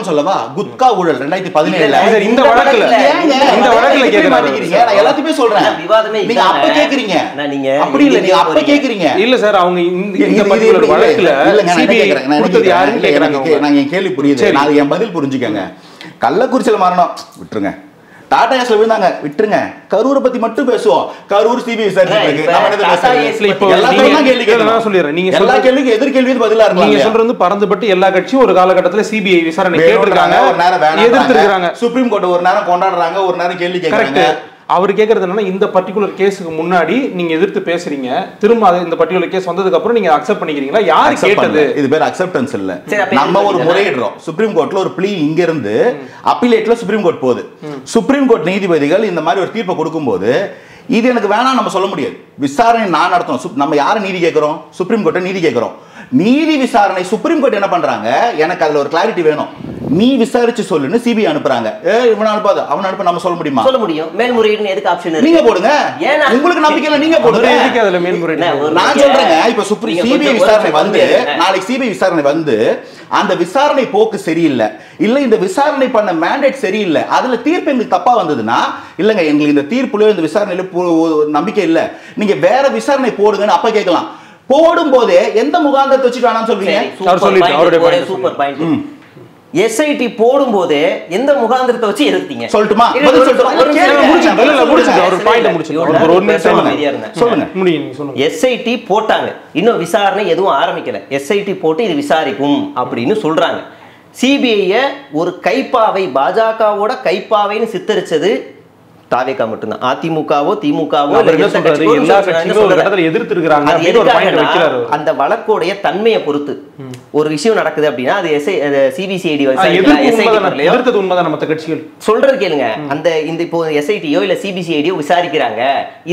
சொல்லவா குட்கா ஊழல் 2017
இந்த வழக்குல
கேக்குறீங்க. நான் எல்லாத்தையுமே சொல்றேன்.
விவாதமே
நீங்க அப்ப கேக்குறீங்க.
நீங்க
அப்படி இல்ல, நீங்க அப்ப கேக்குறீங்க.
இல்ல சார், அவங்க இந்த பர்టిక్యులர் வழக்குல சிபிஐ கொடுத்தது யாருன்னு கேக்குறாங்க.
நான் என் கேள்வி புரியுது, நான் என் பதில் புரிஞ்சுக்கங்க. கள்ளக்குறிச்சியில மரணம் விட்டுருங்க, டாடா ஏஸ்ல விழுந்தாங்க விட்டுருங்க, கரூரை பத்தி மட்டும் பேசுவோம். கரூர் சிபிஐ விசாரிச்சிருக்கு. எல்லா கேள்விக்கும் எதிர்கேள்வி பதிலா இருக்கு.
நீங்க சொல்றது பறந்துபட்டு எல்லா கட்சியும் ஒரு காலகட்டத்துல சிபிஐ விசாரணை கேட்டிருக்காங்க, எதிர்த்திருக்காங்க.
சுப்ரீம் கோர்ட் ஒரு நேரம் கொண்டாடுறாங்க, ஒரு நேரம் கேள்வி கேட்கறாங்க.
அவர் கேட்கறது என்னன்னா, இந்த பர்టిక్యులர் கேஸுக்கு முன்னாடி நீங்க எதிர்த்து பேசுறீங்க, திரும்ப இந்த பர்టిక్యులர் கேஸ் வந்ததுக்கு அப்புறம் நீங்க அக்செப்ட் பண்ணிக்கிறீங்களா? யாரு கேட்டது?
இது பேர் அக்செப்டன்ஸ் இல்ல. நம்ம ஒரு முறையிடுறோம். சுப்ரீம் கோர்ட்ல ஒரு ப்ளீ இங்க இருந்து அப்பீலேட்ல சுப்ரீம் கோர்ட் போகுது. சுப்ரீம் கோர்ட் நீதிபதிகள் இந்த மாதிரி ஒரு தீர்ப்பை கொடுக்கும்போது இது எனக்கு வேணாம் நம்ம சொல்ல முடியாது. விசாரணை நான் நடத்தணும். நம்ம யாரை நீதி கேட்கிறோம்? சுப்ரீம் கோர்ட்டை நீதி கேட்கிறோம். நீதி விசாரணை சுப்ரீம் கோர்ட் என்ன பண்றாங்க, எனக்கு அதுல ஒரு கிளாரிட்டி வேணும், நீ விசாரிச்சு சொல்லுன்னு சிபிஐ அனுப்புறாங்க. இவன் அனுப்பாத அவன் அனுப்ப நம்ம சொல்ல முடியுமா?
சொல்ல முடியும். மேல்முறையீடு எதுக்கு ஆப்ஷன் இருக்கு?
நீங்க போடுங்க. உங்களுக்கு நம்பிக்கை இல்ல, நீங்க போடுங்க.
எதுக்கு அதுல மேல்முறையீடு?
நான் சொல்றேங்க, இப்ப சிபிஐ விசாரணை வந்து நாளைக்கு சிபிஐ விசாரணை வந்து அந்த விசாரணை போக்கு சரியில்லை, இல்ல இந்த விசாரணை பண்ண மேண்டேட் சரியில்லை, அதுல தீர்ப்பு எங்களுக்கு தப்பா வந்ததுன்னா, இல்லங்க எங்களுக்கு இந்த தீர்ப்புலயோ இந்த விசாரணையில நம்பிக்கை இல்ல, நீங்க வேற விசாரணை போடுங்கன்னு அப்ப கேட்கலாம். போடும் போதே எந்த முகாந்திரத்தை வச்சுட்டு வேணாம்னு சொல்றீங்க?
Super point. எஸ்ஐடி போடும் போதே எந்த முகாந்திரத்தை வச்சு எதிர்த்தீங்க?
சொல்லட்டுமா?
எஸ்ஐடி போட்டாங்க, இன்னும் விசாரணை எதுவும் ஆரம்பிக்கல. எஸ்ஐடி போட்டு இது விசாரிக்கும் அப்படின்னு சொல்றாங்க. சிபிஐ ஒரு கைப்பாவை, பாஜகவோட கைப்பாவைன்னு சித்தரிச்சது தாவேகா மட்டும்தான். அதிமுகவோ திமுகவோ அந்த வழக்கோடைய தன்மையை பொறுத்து ஒரு விஷயம் நடக்குது அப்படின்னா அது சிபிசிஐடி சொல்றது கேளுங்க. அந்த இந்த இப்போ எஸ்ஐடியோ இல்ல சிபிசிஐடியோ விசாரிக்கிறாங்க,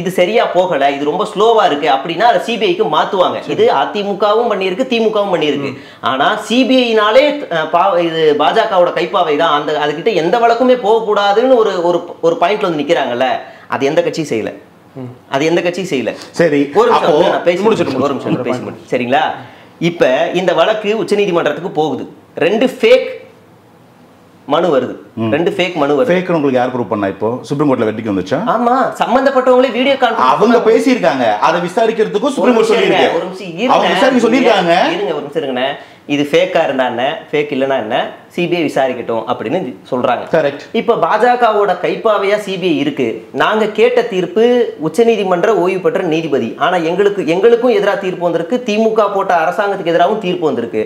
இது சரியா போகல, இது ரொம்ப ஸ்லோவா இருக்கு அப்படின்னா அதை சிபிஐக்கு மாத்துவாங்க. இது அதிமுகவும் பண்ணியிருக்கு, திமுகவும் பண்ணியிருக்கு. ஆனா சிபிஐனாலே இது பாஜகவோட கைப்பாவை தான், அந்த அதுகிட்ட எந்த வழக்குமே போகக்கூடாதுன்னு ஒரு பாயிண்ட்ல வந்து நிக்கிறாங்கல்ல, அது எந்த கட்சியும் செய்யல. சரி, ஒரு நிமிஷம் சரிங்களா? இப்ப இந்த வழக்கு உச்சநீதிமன்றத்துக்கு போகுது. 2 ஃபேக் மனு வருது. 2 ஃபேக் மனு வருது.
ஃபேக் உங்களுக்கு யார் ப்ரூவ் பண்ணா? இப்போ சுப்ரீம் கோர்ட்ல வெட்டிக்கு வந்துச்சா?
ஆமா, சம்பந்தப்பட்டவங்களே வீடியோ கான்ஃபரன்ஸ்
அவங்க பேசி இருக்காங்க. அதை விசாரிக்கிறதுக்கு சுப்ரீம் கோர்ட் சொல்லிருக்கு. அவங்க விசாரிக்க சொல்லிருக்காங்க.
இருங்க ஒரு நிமிஷம் இருங்க. இது ஃபேக்கா இருந்தா என்ன, ஃபேக் இல்லனா என்ன, சிபிஐ விசாரிக்கட்டும் அப்படின்னு சொல்றாங்க.
கரெக்ட்.
இப்ப பாஜகவோட கைப்பாவையா சிபிஐ இருக்கு. நாங்க கேட்ட தீர்ப்பு உச்சநீதிமன்ற ஓய்வு பெற்ற நீதிபதி. ஆனா எங்களுக்கும் எதிராக தீர்ப்பு வந்திருக்கு, திமுக போட்ட அரசாங்கத்துக்கு எதிராகவும் தீர்ப்பு வந்திருக்கு.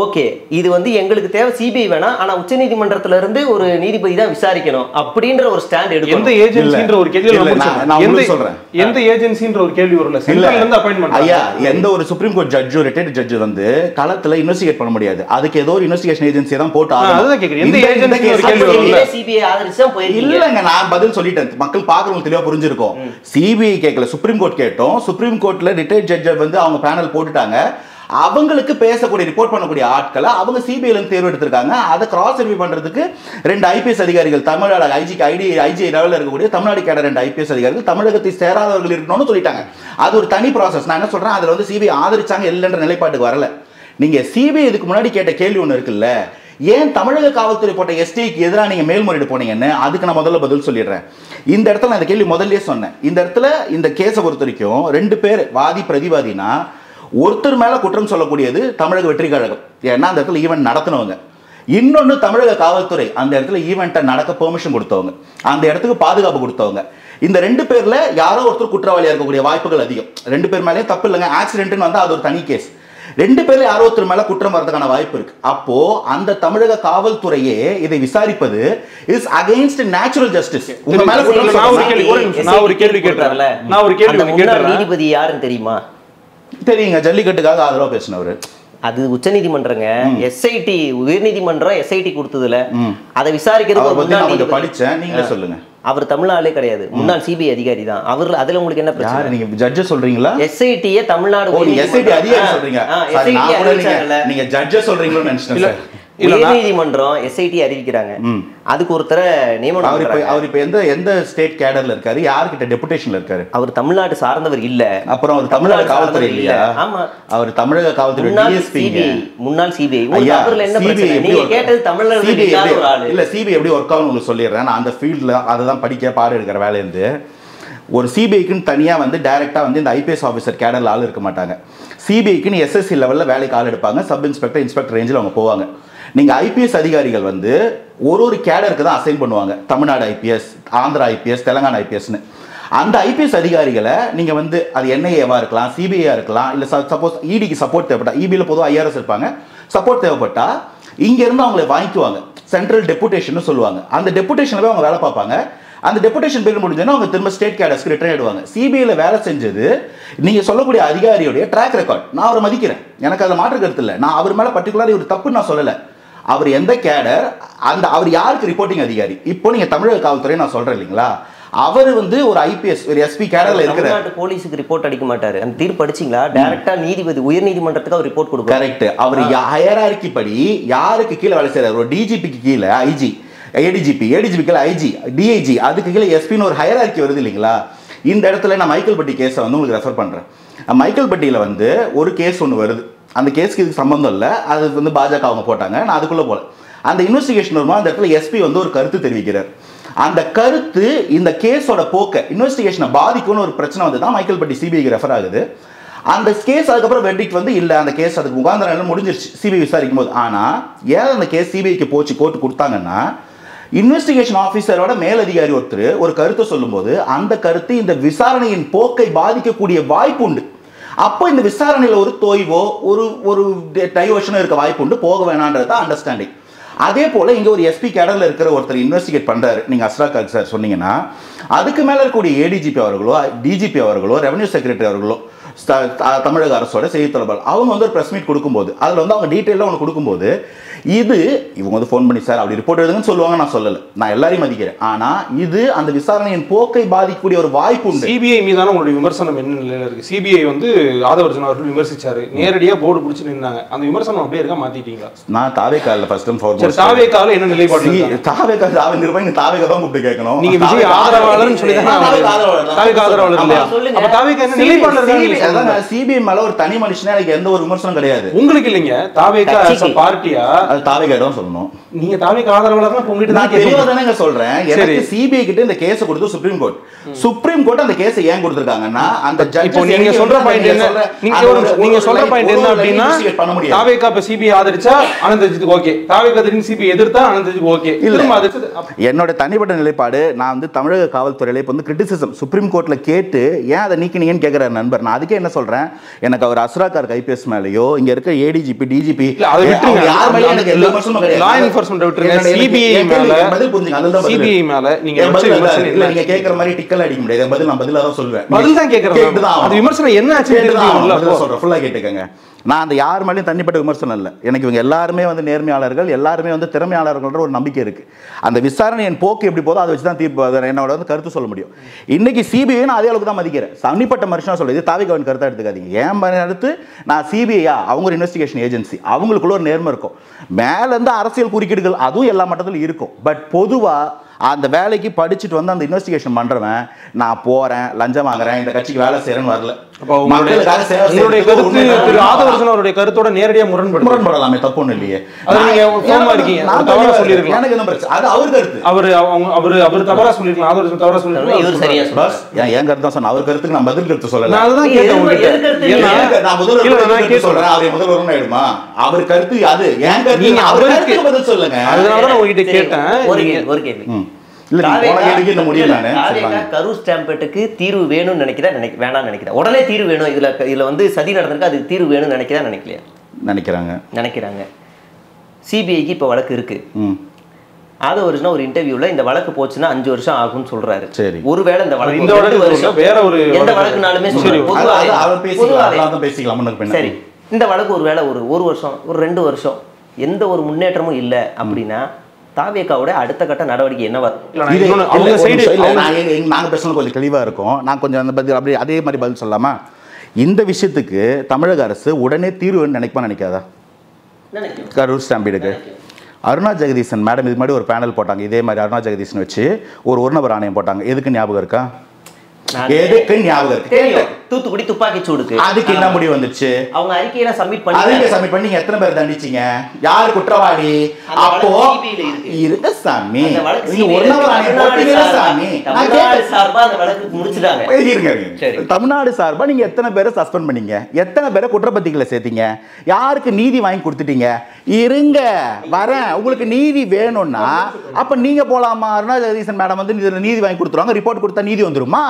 ஓகே இது வந்து எங்களுக்கு தேவை சிபிஐ வேணாம், ஆனா உச்சநீதிமன்றத்துல இருந்து ஒரு நீதிபதி தான் விசாரிக்கணும் அப்படின்ற ஒரு ஸ்டாண்ட் எடுக்கும்.
எந்த ஏஜென்சின்ற ஒரு கேள்வி
சொல்றேன்,
எந்த ஏஜென்சின்ற ஒரு கேள்வி வரல. சென்ட்ரல்ல இருந்து அப்பாயின்ட்மென்ட்
ஐயா, எந்த ஒரு சுப்ரீம் கோர்ட் ஜட்ஜோ ரிட்டையர்ட் ஜட்ஜ் வந்து களத்துல இன்வெஸ்டிகேட் பண்ண முடியாது. அதுக்கு ஏதோ ஒரு இன்வெஸ்டிகேஷன் ஏஜென்சி தான் போட்டு
அதுதான் கேக்குறேன். எந்த ஏஜென்சி ஒரு கேள்வி வரல.
சிபிஐ ஆதரிச்சு தான் போயிருக்கீங்க.
இல்லங்க, நான் பதில் சொல்லிட்டேன், மக்கள் பாக்குறவங்க தெளிவா புரிஞ்சிருக்கும். சிபிஐ கேட்கல, சுப்ரீம் கோர்ட் கேட்டோம். சுப்ரீம் கோர்ட்ல ரிட்டையர்ட் ஜட்ஜ் வந்து அவங்க பேனல் போட்டுட்டாங்க. அவங்களுக்கு பேசக்கூடிய ரிப்போர்ட் பண்ணக்கூடிய ஆட்களை அவங்க சிபிஐல இருந்து தேர்வு எடுத்திருக்காங்க. அதை கிராஸ் ரிவ்யூ பண்றதுக்கு 2 ஐபிஎஸ் அதிகாரிகள், தமிழ்நாடு ஐஜி லெவலில் இருக்கக்கூடிய தமிழ்நாடு கேடர் 2 ஐபிஎஸ் அதிகாரிகள் தமிழகத்தை சேராதவர்கள் இருக்கணும்னு சொல்லிட்டாங்க. அது ஒரு தனி ப்ராசஸ். நான் என்ன சொல்றேன், அதுல வந்து சிபிஐ ஆதரிச்சாங்க இல்லைன்ற நிலைப்பாட்டுக்கு வரல. நீங்க சிபிஐ இதுக்கு முன்னாடி கேட்ட கேள்வி ஒன்று இருக்குல்ல, ஏன் தமிழக காவல்துறை போட்ட எஸ்டிக்கு எதிராக நீங்க மேல்முறையீடு போனீங்கன்னு, அதுக்கு நான் முதல்ல பதில் சொல்லிடுறேன். இந்த இடத்துல நான் இந்த கேள்வி முதல்லயே சொன்னேன். இந்த இடத்துல இந்த கேஸை பொறுத்த வரைக்கும் 2 பேர் வாதி பிரதிவாதினா ஒருத்தர் மேல குற்றம் சொல்லக்கூடியது தமிழக வெற்றி கழகம், ஏன்னா அந்த இடத்துல ஈவென்ட் நடத்தினவங்க. இன்னொன்னு தமிழக காவல்துறை அந்த இடத்துல ஈவெண்ட்டை நடக்க பெர்மிஷன் கொடுத்தவங்க, அந்த இடத்துக்கு பாதுகாப்பு கொடுத்தவங்க. இந்த 2 பேர்ல யாரோ ஒருத்தர் குற்றவாளியா இருக்கக்கூடிய வாய்ப்புகள் அதிகம். 2 பேர் மேலேயும் தப்பு இல்லைங்க, ஆக்சிடென்ட்னு வந்தா அது ஒரு தனி கேஸ். 2 பேர்ல யாரோ ஒருத்தர் மேல குற்றம் வரதுக்கான வாய்ப்பு இருக்கு. அப்போ அந்த தமிழக காவல்துறையே இதை விசாரிப்பது இஸ் அகைன்ஸ்ட் நேச்சுரல் ஜஸ்டிஸ். உங்க மேல
நான் ஒரு கேள்வி கேட்டேன்.
நீதிபதி யாருன்னு தெரியுமா?
தெரியுங்க, ஜல்லிக்கட்டுக்காக ஆதரவா பேசினவர்.
அது உச்சநீதிமன்றங்க. எஸ்ஐடி உயர்நீதிமன்றம் எஸ்ஐடி கொடுத்ததுல அதை விசாரிக்கிறது
படிச்சேன், நீங்களே சொல்லுங்க.
அவர் தமிழ்நாடே கிடையாது, முன்னாள் சிபிஐ அதிகாரி தான் அவர். அதுல உங்களுக்கு என்ன பிரச்சனை?
நீங்க ஜட்ஜ் சொல்றீங்களா?
எஸ்ஐடியே தமிழ்நாடு
எஸ்ஐடி அதிகாரி சொல்றீங்க, நீங்க ஜட்ஜ் சொல்றீங்களோன்னு நினைச்சேன்.
உயர்நீதிமன்றம் எஸ்ஐடி அறிவிக்கிறாங்க, அதுக்கு ஒருத்தர நியமனம்.
அவர் இப்ப எந்த ஸ்டேட் கேடர்ல இருக்காரு, யார்கிட்ட டெபுடேஷன்ல இருக்காரு?
அவர் தமிழ்நாடு சார்ந்தவர் இல்ல.
அப்புறம் அவர் தமிழ்நாடு காவல்துறை இல்லையா?
ஆமா,
அவர் தமிழக காவல்துறை டிஎஸ்பி,
முன்னாள் சிபிஐ. அவர்ல என்ன பிரச்சனை? நீங்க கேட்டது தமிழ்நாடு
இல்ல. சிபிஐ எப்படி ஒர்க் ஆகும் உங்களுக்கு சொல்லிடுறேன். நான் அந்த ஃபீல்ட்ல அதை தான் படிக்க பாடு எடுக்கிற வேலை இருந்து. ஒரு சிபிஐக்குன்னு தனியாக வந்து டைரெக்டாக வந்து இந்த ஐபிஎஸ் ஆஃபீஸர் கேடரில் ஆள் இருக்க மாட்டாங்க. சிபிஐக்குன்னு எஸ்எஸ்சி லெவலில் வேலைக்கு ஆள் எடுப்பாங்க. சப் இன்ஸ்பெக்டர், இன்ஸ்பெக்டர் ரேஞ்சில் அவங்க போவாங்க. நீங்கள் ஐபிஎஸ் அதிகாரிகள் வந்து ஒரு கேடருக்கு தான் அசைன் பண்ணுவாங்க. தமிழ்நாடு ஐபிஎஸ், ஆந்திரா ஐபிஎஸ், தெலுங்கானா ஐபிஎஸ்னு. அந்த ஐபிஎஸ் அதிகாரிகளை நீங்கள் வந்து அது என்ஐஏவாக இருக்கலாம், சிபிஐயாக இருக்கலாம், இல்லை சப்போஸ் இடிக்கு சப்போர்ட் தேவைப்பட்டா, இபியில் பொதுவாக ஐஆர்எஸ் இருப்பாங்க, சப்போர்ட் தேவைப்பட்டா இங்கேருந்து அவங்களை வாங்கிக்குவாங்க. சென்ட்ரல் டெபுடேஷன் சொல்லுவாங்க. அந்த டெபுடேஷனில் அவங்க வேலை பார்ப்பாங்க. அந்த டெபுடேஷன் பீரியட் முடிஞ்சோன்னா அவங்க திரும்ப ஸ்டேட் கேடர்ஸ்க்கு ரிட்டர்ன் ஆயிடுவாங்க. சிபிஐல வேலை செஞ்சது நீங்க சொல்லக்கூடிய அதிகாரியுடைய ட்ராக் ரெக்கார்ட் நான் அவரை மதிக்கிறேன், எனக்கு அதில் மாற்று கருத்து இல்லை. நான் அவர் மேலே பர்டிகுலர் ஒரு தப்பு நான் சொல்லலை. அவர் எந்த கேடர், அந்த அவர் யாருக்கு ரிப்போர்ட்டிங் அதிகாரி? இப்போ நீங்க தமிழக காவல்துறை நான் சொல்றேன் இல்லைங்களா, அவர் வந்து ஒரு ஐபிஎஸ் ஒரு எஸ்பி கேடர்ல இருக்கிற
போலீஸுக்கு ரிப்போர்ட் அடிக்க மாட்டாரு. அந்த தீர்ப்பு படிச்சீங்களா? டைரக்டா நீதிபதி உயர் நீதிமன்றத்துக்கு அவர் ரிப்போர்ட் கொடுக்கும்.
கரெக்ட். அவர் ஹையரார்கி படி யாருக்கு கீழே வேலை செய்யறாரு? ஒரு டிஜிபிக்கு கீழே ஐஜி, ஏடிஜிபி கீழே ஐஜி, டிஐஜி, அதுக்கு கீழே எஸ்பின்னு ஒரு ஹையரார்கி வருது இல்லைங்களா. இந்த இடத்துல நான் மைக்கேல் பட்டி கேஸை வந்து உங்களுக்கு ரெஃபர் பண்றேன். மைக்கேல் பட்டியில் வந்து ஒரு கேஸ் ஒன்று வருது. அந்த கேஸுக்கு இதுக்கு சம்பந்தம் இல்லை, அது வந்து பாஜக அவங்க போட்டாங்க. நான் அதுக்குள்ளே போல அந்த இன்வெஸ்டிகேஷன் வருமா, அந்த இடத்துல எஸ்பி வந்து ஒரு கருத்து தெரிவிக்கிறார். அந்த கருத்து இந்த கேஸோட போக்க இன்வெஸ்டிகேஷனை பாதிக்கும்னு ஒரு பிரச்சனை வந்து தான் மைக்கேல் பட்டி சிபிஐக்கு ரெஃபர் ஆகுது. அந்த கேஸ் அதுக்கப்புறம் வெர்டிக்ட் வந்து இல்லை, அந்த கேஸ் அதுக்கு முகாந்திரம் முடிஞ்சிருச்சு சிபிஐ விசாரிக்கும் போது. ஆனால் ஏன் அந்த கேஸ் சிபிஐக்கு போச்சு கோர்ட்டு கொடுத்தாங்கன்னா, இன்வெஸ்டிகேஷன் ஆஃபீஸரோட மேலதிகாரி ஒருத்தர் ஒரு கருத்தை சொல்லும்போது அந்த கருத்து இந்த விசாரணையின் போக்கை பாதிக்கக்கூடிய வாய்ப்பு உண்டு. அப்போ இந்த விசாரணையில் ஒரு தொய்வோ ஒரு டைவர்ஷனோ இருக்க வாய்ப்பு உண்டு, போக வேணான்றது தான் அண்டர்ஸ்டாண்டிங். அதே போல் இங்கே ஒரு எஸ்பி கேடரில் இருக்கிற ஒருத்தர் இன்வெஸ்டிகேட் பண்ணுறாரு, நீங்கள் அஸ்ராக் சார் சொன்னீங்கன்னா, அதுக்கு மேலே இருக்கக்கூடிய ஏடிஜிபி அவர்களோ, டிஜிபி அவர்களோ, ரெவன்யூ செக்ரட்டரி அவர்களோ, தமிழக அரசோட செய்தி தொடர்பாளர் அவங்க வந்து ஒரு ப்ரெஸ் மீட் கொடுக்கும்போது அதில் வந்து அவங்க டீட்டெயிலாக ஒன்று கொடுக்கும்போது இது இவங்க வந்து ஃபோன் பண்ணி சார் அப்படி ரிப்போர்ட் எழுதுங்கன்னு சொல்லுவாங்க. நான் சொல்லலை, நான் எல்லாரையும் மதிக்கிறேன். ஆனால் இது அந்த விசாரணையின் போக்கை பாதிக்கக்கூடிய ஒரு வாய்ப்பு உண்டு.
சிபிஐ மீதான உங்களுடைய விமர்சனம் என்ன நிலையில் இருக்கு? சிபிஐ வந்து ஆதவர்ஜன் அவர்கள் விமர்சிச்சாரு, நேரடியாக போர்டு பிடிச்சி நின்னாங்க. அந்த விமர்சனம் அப்படியே இருக்கா, மாத்திட்டீங்களா?
நான் தாவேக்கால ஃபர்ஸ்ட் டைம் ஃபார்மோஸ்ட்
தாவேக்கால என்ன நிலைப்பாடு?
தாவேக்கா நிர்வாகி தாவேக்கா தான் கூப்பிட்டு கேட்கணும்.
நீங்க விஜய் ஆதரவாளர்னு சொல்லி தான் தாவேக்கா ஆதரவாளர் இல்லையா? அப்ப தாவேக்கா என்ன நிலைப்பாடு இருக்காங்க?
சிபிஐ மேல ஒரு தனி மனுஷனா எனக்கு எந்த ஒரு விமர்சனம் கிடையாது.
உங்களுக்கு இல்லைங்க, தாவேக்கா பார்ட்டியா?
அது தாவேக்கா தான் சொல்லணும்.
நீங்க தாவேக்கா ஆதரவாளர்னா உங்ககிட்ட
நான் தெளிவா தானே சொல்றேன். எனக்கு சிபிஐ கிட்ட இந்த கேஸ் கொடுத்து சுப்ரீம் கோர்ட் அந்த கேஸை ஏன் கொடுத்திருக்காங்கன்னா, அந்த ஜட்ஜ்
இப்போ நீங்க சொல்ற பாயிண்ட் என்ன? நீங்க சொல்ற பாயிண்ட் என்ன அப்படின்னா, தாவேக்கா இப்ப சிபிஐ ஆதரிச்சா அனந்தஜித்துக்கு ஓகே, தாவேக்கா திடீர்னு சிபிஐ எதிர்த்தா அனந்தஜித்துக்கு ஓகே.
என்னோட தனிப்பட்ட நிலைப்பாடு, நான் வந்து தமிழக காவல்துறையில இப்ப வந்து கிரிட்டிசிசம் சுப்ரீம் கோர்ட்ல கேட்டு ஏன் அதை நீக்கினீங்கன்னு கேட்கிற நண்பர், நான் அதுக்கு அதுக்கே என்ன சொல்றேன், எனக்கு அவர் அஸ்ராகார் ஐபிஎஸ் மேலயோ இங்க இருக்க ஏடிஜிபி டிஜிபி
அதை விட்டுருங்க.
யார் மேலயும் எனக்கு எந்த விமர்சனமும் கிடையாது.
லா என்ஃபோர்ஸ்மென்ட் விட்டுருங்க. சிபிஐ மேல
பதில் புரிஞ்சுங்க. அதுதான்
சிபிஐ மேல நீங்க
இல்ல, நீங்க கேக்குற மாதிரி டிக்கல் அடிக்க முடியாது. பதில் நான் பதிலா தான் சொல்வேன்.
பதில் தான் கேக்குறேன். அது விமர்சனம் என்ன ஆச்சு
சொல்றேன், ஃபுல்லா கேட்டுக்கங்க. நான் அந்த யார் மேலேயும் தனிப்பட்ட விமர்சனம் இல்லை. எனக்கு இவங்க எல்லாருமே வந்து நேர்மையாளர்கள், எல்லாருமே வந்து திறமையாளர்கள்ன்ற ஒரு நம்பிக்கை இருக்கு. அந்த விசாரணை என் போக்கு எப்படி போதோ அதை வச்சு தான் தீர்ப்பு என்னோட வந்து கருத்து சொல்ல முடியும். இன்னைக்கு சிபிஐ நான் அதே அளவுக்கு தான் மதிக்கிறேன். தனிப்பட்ட மனுஷனா சொல்லுது, தாவிகவன் கருத்தா எடுத்துக்காதீங்க. ஏன் அடுத்து நான் சிபிஐயா, அவங்க ஒரு இன்வெஸ்டிகேஷன் ஏஜென்சி, அவங்களுக்குள்ள ஒரு நேர்மை இருக்கும். மேல இருந்து அரசியல் குறுக்கீடுகள் அதுவும் எல்லா மட்டத்திலும் இருக்கும். பட் பொதுவா அந்த வேலைக்கு படிச்சுட்டு வந்து அந்த இன்வெஸ்டிகேஷன் பண்றவன், நான் போறேன் லஞ்சம் வாங்குறேன் இந்த கட்சிக்கு வேலை செய்யறேன்னு வரல.
அவருடைய கருத்தோட நேரடியா
முரண்படலாமே, தப்பு ஒண்ணு இல்லையே. எனக்கு என்ன பிரச்சனை, அது அவர் கருத்து.
அவர் தவறா சொல்லிருக்கலாம், ஆதவர்சன் தவறா சொல்லிருக்கலாம்,
இவர் சரியா சொல்றாரு.
என் கருத்து தான் சொன்ன, அவர் கருத்துக்கு நான் பதில் கருத்து சொல்லல.
நான் அதுதான் கேட்டேன் உங்ககிட்ட.
நான் முதல்வர் சொல்றேன், அவர் முதல்வர் ஆயிடுமா? அவர் கருத்து அது, என் கருத்து, அவர் கருத்துக்கு பதில் சொல்லுங்க.
அதனாலதான் நான் உங்ககிட்ட கேட்டேன்.
ஒரு கேள்வி.
கரூர்
ஸ்டாம்பேட்டுக்கு தீர்வு வேணும்னு வேணாம்னு நினைக்கிறேன். உடனே தீர்வு வேணும், இதுல வந்து சதி நடந்திருக்கு, அதுக்கு தீர்வு வேணும்னு நினைக்கலையா? நினைக்கிறாங்க. சிபிஐக்கு இப்ப வழக்கு இருக்கு. அது ஒரு இன்டர்வியூல இந்த வழக்கு போச்சுன்னா 5 வருஷம் ஆகும்னு சொல்றாரு. ஒருவேளை இந்த வழக்கு வேற ஒரு எந்த வழக்குனாலுமே சரி, இந்த வழக்கு ஒருவேளை ஒரு வருஷம், ஒரு 2 வருஷம் எந்த ஒரு முன்னேற்றமும் இல்லை அப்படின்னா தாவேகாவோட அடுத்த கட்ட நடவடிக்கை என்னவா?
நாங்க பேசணும் கொஞ்சம் தெளிவா இருக்கும். நான் கொஞ்சம் அந்த பதில் அப்படி அதே மாதிரி பதில் சொல்லலாமா? இந்த விஷயத்துக்கு தமிழக அரசு உடனே தீர்வு நினைக்காதா? கரூர் ஸ்டாம்பீடுக்கு அருணா ஜெகதீசன் மேடம் இது மாதிரி ஒரு பேனல் போட்டாங்க. இதே மாதிரி அருணா ஜெகதீசன் வச்சு ஒரு நபர் ஆணையம் போட்டாங்க. எதுக்கு ஞாபகம் இருக்கா? எதுக்கு ஞாபகம் இருக்கு?
தூத்துக்குடி துப்பாக்கி சூடுக்கு.
அதுக்கு என்ன முடிவு வந்துச்சு?
அவங்க அறிக்கையை சப்மிட் பண்ணி
நீங்க எத்தனை பேர் தண்டிச்சீங்க? யார் குற்றவாளி? அப்போ இருக்க சாமி, தமிழ்நாடு சார்பா நீங்க எத்தனை பேரை சஸ்பெண்ட் பண்ணீங்க? எத்தனை பேரை குற்றப்பத்திகளை சேர்த்தீங்க? யாருக்கு நீதி வாங்கி கொடுத்துட்டீங்க? இருங்க வரேன். உங்களுக்கு நீதி வேணும்னா அப்ப நீங்க போலாமா? அருணா ஜெகதீசன் மேடம் வந்து நீதி வாங்கி கொடுத்துருவாங்க, ரிப்போர்ட் கொடுத்தா நீதி வந்துருமா?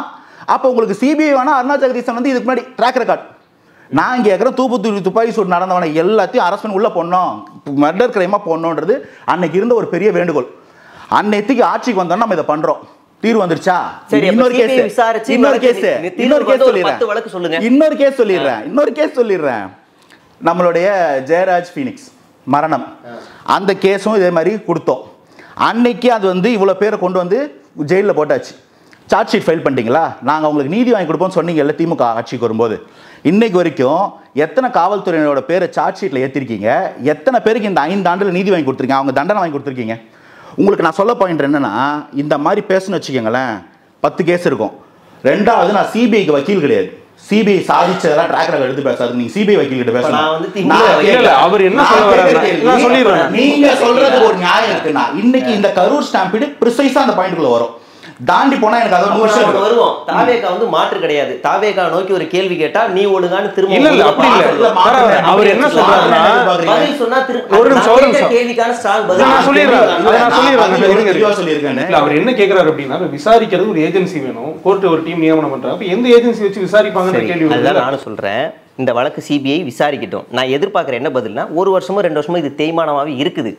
அப்போ உங்களுக்கு சிபிஐ வேணா, அருணா ஜெகதீசன் வந்து இதுக்கு முன்னாடி ட்ராக் ரெக்கார்ட். நான் கேட்குறேன், தூத்துக்குடி துப்பாக்கி சூடு நடந்தவனை எல்லாத்தையும் அரஸ்ட் பண்ணி உள்ள போடணும், மர்டர் கிரைமா போடணுன்றது அன்னைக்கு இருந்த ஒரு பெரிய வேண்டுகோள். அன்னைக்கு ஆட்சிக்கு வந்தோம் நம்ம இதை பண்றோம். தீர்வு வந்துருச்சா? இன்னொரு கேஸ் சொல்லிடுறேன். நம்மளுடைய ஜெயராஜ் ஃபீனிக்ஸ் மரணம், அந்த கேஸும் இதே மாதிரி கொடுத்தோம். அன்னைக்கு அது வந்து இவ்வளோ பேரை கொண்டு வந்து ஜெயிலில் போட்டாச்சு. சார்ஜ் ஷீட் ஃபைல் பண்ணிட்டீங்களா? நாங்கள் உங்களுக்கு நீதி வாங்கி கொடுப்போம்னு சொன்னீங்கல்ல திமுக ஆட்சிக்கு வரும்போது. இன்னைக்கு வரைக்கும் எத்தனை காவல்துறையினரோட பேரை சார்ஜ் ஷீட்டில் ஏற்றிருக்கீங்க? எத்தனை பேருக்கு இந்த 5 ஆண்டுல நீதி வாங்கி கொடுத்துருக்கீங்க, அவங்க தண்டனை வாங்கி கொடுத்துருக்கீங்க? உங்களுக்கு நான் சொல்ல பாயிண்ட் என்னன்னா, இந்த மாதிரி பேசணும்னு வச்சுக்கோங்களேன், 10 கேஸ் இருக்கும். ரெண்டாவது, நான் சிபிஐக்கு வக்கீல் கிடையாது. சிபிஐ சாதிச்சதெல்லாம் ட்ராக் ரெக்கார்ட் எடுத்து பேசாது. நீங்க சிபிஐ வக்கீல் கிட்ட பேசணும்.
அவர் என்ன சொல்றாரு?
நீங்க சொல்றது ஒரு நியாயம் இருக்குன்னா, இன்னைக்கு இந்த கரூர் ஸ்டாம்பீடு பிரிசைஸா அந்த பாயிண்ட்குள்ள வரும். தாண்டி போனா எனக்கு அது ஒரு விஷயம்
வருவோம். தாவேகா வந்து மாற்று கிடையாது. தாவேகா நோக்கி ஒரு கேள்வி கேட்டா நீ ஒழுங்கான்னு திரும்ப
அவர் என்ன சொல்றாருன்னா,
பதில் சொன்னா
ஒரு நிமிஷம்
கேள்விக்கான ஸ்ட்ராங் பதில்
நான் சொல்லிடுறேன். அவர் என்ன கேக்குறாரு அப்படின்னா, விசாரிக்கிறது ஒரு ஏஜென்சி வேணும், கோர்ட் ஒரு டீம் நியமனம் பண்றாங்க. அப்ப எந்த ஏஜென்சி வச்சு விசாரிப்பாங்கன்ற கேள்வி.
அதுதான் நானும் சொல்றேன். இந்த வழக்கு சிபிஐ விசாரிக்கட்டும். நான் எதிர்பார்க்குற என்ன பதில்னா, 1 வருஷமோ 2 வருஷமோ இது தேய்மானமாகவே இருக்குது.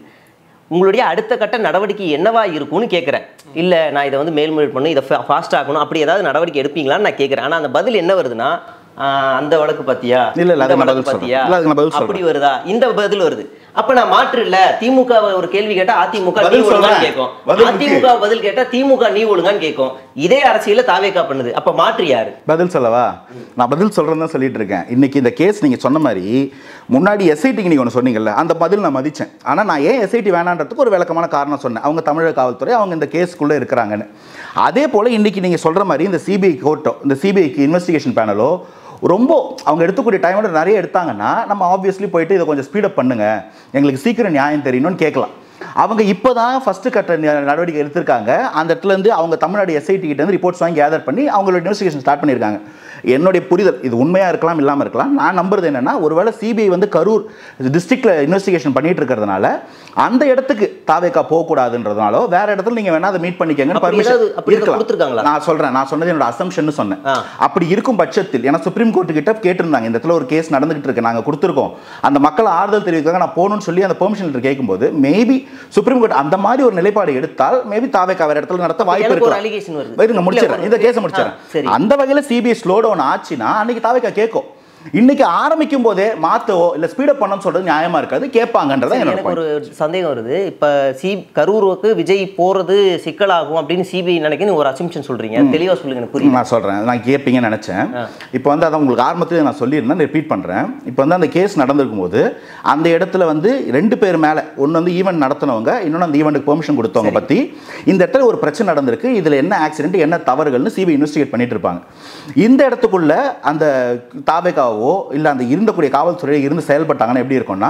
உங்களுடைய அடுத்த கட்ட நடவடிக்கை என்னவா இருக்கும்னு கேட்குறேன். இல்லை நான் இதை வந்து மேல்முறையீடு பண்ணணும், இதை ஃபாஸ்ட் ஆகணும், அப்படி ஏதாவது நடவடிக்கை எடுப்பீங்களான்னு நான் கேட்குறேன். ஆனால் அந்த பதில் என்ன வருதுன்னா, அந்த வழக்கு பத்தியா, அப்படி வருதா, இந்த பதில் வருது. அப்ப நான் மாற்று இல்ல, திமுக ஒரு கேள்வி கேட்டா அதிமுக நீ ஒழுங்கான்னு கேட்கும், அதிமுக பதில் கேட்டா திமுக நீ ஒழுங்கான்னு கேட்கும். இதே அரசியல தாவேகா பண்ணுது. அப்ப மாற்று யாரு?
பதில் சொல்லவா? நான் பதில் சொல்றேன்னு சொல்லிட்டு இருக்கேன். இன்னைக்கு இந்த கேஸ் நீங்க சொன்ன மாதிரி முன்னாடி எஸ்ஐடிக்கு நீங்க ஒன்று சொன்னீங்கல்ல, அந்த பதில் நான் மதிச்சேன். ஆனா நான் ஏன் எஸ்ஐடி வேணான்றதுக்கு ஒரு விளக்கமான காரணம் சொன்னேன். அவங்க தமிழக காவல்துறை அவங்க இந்த கேஸ்க்குள்ள இருக்கிறாங்கன்னு. அதே போல இன்னைக்கு நீங்க சொல்ற மாதிரி இந்த சிபிஐ கோர்ட்டோ, இந்த சிபிஐக்கு இன்வெஸ்டிகேஷன் பேனலோ ரொம்ப அவங்க எடுத்துக்கூடிய டைமோட நிறைய எடுத்தாங்கன்னா, நம்ம ஆப்வியஸ்லி போயிட்டு இதை கொஞ்சம் ஸ்பீடப் பண்ணுங்க, எங்களுக்கு சீக்கிரம் நியாயம் தெரியணும்னு கேட்கலாம். அவங்க இப்போ தான் ஃபஸ்ட்டு கட்ட நடவடிக்கை எடுத்திருக்காங்க. அந்த இடத்துல இருந்து அவங்க தமிழ்நாடு எஸ்ஐடி கிட்ட இருந்து ரிப்போர்ட்ஸ் வாங்கி கேதர் பண்ணி அவங்களோட இன்வெஸ்டிகேஷன் ஸ்டார்ட் பண்ணியிருக்காங்க. என்னுடைய புரிதல், இது உண்மையாக இருக்கலாம் இல்லாமல் இருக்கலாம், நான் நம்புறது என்னென்னா, ஒருவேளை சிபிஐ வந்து கரூர் டிஸ்ட்ரிக்டில் இன்வெஸ்டிகேஷன் பண்ணிட்டு இருக்கிறதுனால அந்த இடத்துக்கு தாவேக்கா போகக்கூடாதுன்றதுனாலோ வேற இடத்துல நீங்க வேணா அதை மீட் பண்ணிக்கங்கன்னு பர்மிஷன்
கொடுத்துருக்காங்களா?
நான் சொன்னது என்னோட அசம்ஷன் சொன்னேன். அப்படி இருக்கும் பட்சத்தில் ஏன்னா சுப்ரீம் கோர்ட்டு கிட்ட கேட்டிருந்தாங்க, இந்த இடத்துல ஒரு கேஸ் நடந்துகிட்டு இருக்கு, நாங்க கொடுத்துருக்கோம், அந்த மக்கள் ஆறுதல் தெரிவிக்காங்க, நான் போகணும்னு சொல்லி அந்த பெர்மிஷன் கேட்கும்போது மேபி சுப்ரீம் கோர்ட் அந்த மாதிரி ஒரு நிலைப்பாடு எடுத்தால் மேபி தாவேக்கா வேற இடத்துல நடத்த வாய்ப்பு இருக்கு. முடிச்சிடறேன், இந்த கேஸை முடிச்சிடறேன். அந்த வகையில் சிபிஐ ஸ்லோ டவுன் ஆச்சுன்னா அன்னைக்கு தாவேக்கா கேட்கும். இன்னைக்கு ஆரம்பிக்கும் போதே மாத்தவோ இல்ல ஸ்பீட் அப் பண்ணணும்னு சொல்றது நியாயமா இருக்காது, கேட்பாங்கன்றத எனக்கு
ஒரு சந்தேகம் வருது. இப்ப கரூருக்கு விஜய் போறது சிக்கலாகும் அப்படின்னு சிபிஐ நினைக்க ஒரு அசம்ஷன் சொல்றீங்க, தெளிவா சொல்லுங்க. எனக்கு புரியும்.
நான் சொல்றேன், நான் கேட்பீங்கன்னு நினைச்சேன். இப்போ வந்து அதை உங்களுக்கு ஆரம்பத்தில் நான் சொல்லியிருந்தேன், ரிப்பீட் பண்றேன். இப்போ வந்து அந்த கேஸ் நடந்திருக்கும் போது அந்த இடத்துல வந்து 2 பேர் மேல, ஒன்னு வந்து ஈவென்ட் நடத்தினவங்க, இன்னொன்று அந்த ஈவெண்ட்டுக்கு பெர்மிஷன் கொடுத்தவங்க பத்தி இந்த இடத்துல ஒரு பிரச்சனை நடந்திருக்கு, இதுல என்ன ஆக்சிடென்ட் என்ன தவறுகள்னு சிபிஐ இன்வெஸ்டிகேட் பண்ணிட்டு இருப்பாங்க. இந்த இடத்துக்குள்ள அந்த தாவேக்கா இல்ல அந்த இருந்தக்கூடிய காவல்துறையில் இருந்து செயல்பட்டாங்கன்னா எப்படி இருக்கும்னா,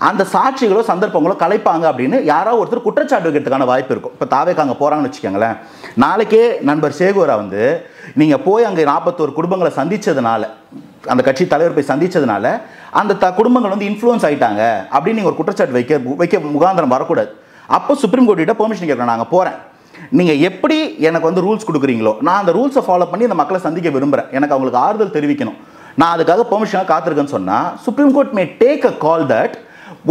அந்த சாட்சிகளோ சந்தர்ப்பங்களோ கலைப்பாங்க அப்படின்னு யாராவது ஒருத்தர் குற்றச்சாட்டு வைக்கிறதுக்கான வாய்ப்பு இருக்கும். இப்போ தாவேக்கா அங்கே போறாங்கன்னு வச்சுக்கோங்களேன், நாளைக்கே நண்பர் சேகோரா வந்து நீங்க போய் அங்கே 41 குடும்பங்களை சந்திச்சதுனால, அந்த கட்சி தலைவர் போய் சந்திச்சதுனால அந்த குடும்பங்கள் வந்து இன்ஃப்ளூயன்ஸ் ஆயிட்டாங்க அப்படின்னு நீங்க ஒரு குற்றச்சாட்டு வைக்க முகாந்திரம் வரக்கூடாது. அப்போ சுப்ரீம் கோர்ட் கிட்ட பெர்மிஷன் கேட்கணும், நாங்கள் போறேன், நீங்க எப்படி எனக்கு வந்து ரூல்ஸ் கொடுக்குறீங்களோ நான் அந்த ரூல்ஸை ஃபாலோ பண்ணி அந்த மக்களை சந்திக்க விரும்புறேன், எனக்கு அவங்களுக்கு ஆறுதல் தெரிவிக்கணும், நான் அதுக்காக பெர்மிஷனாக காத்திருக்கேன்னு சொன்னா supreme court may take a call that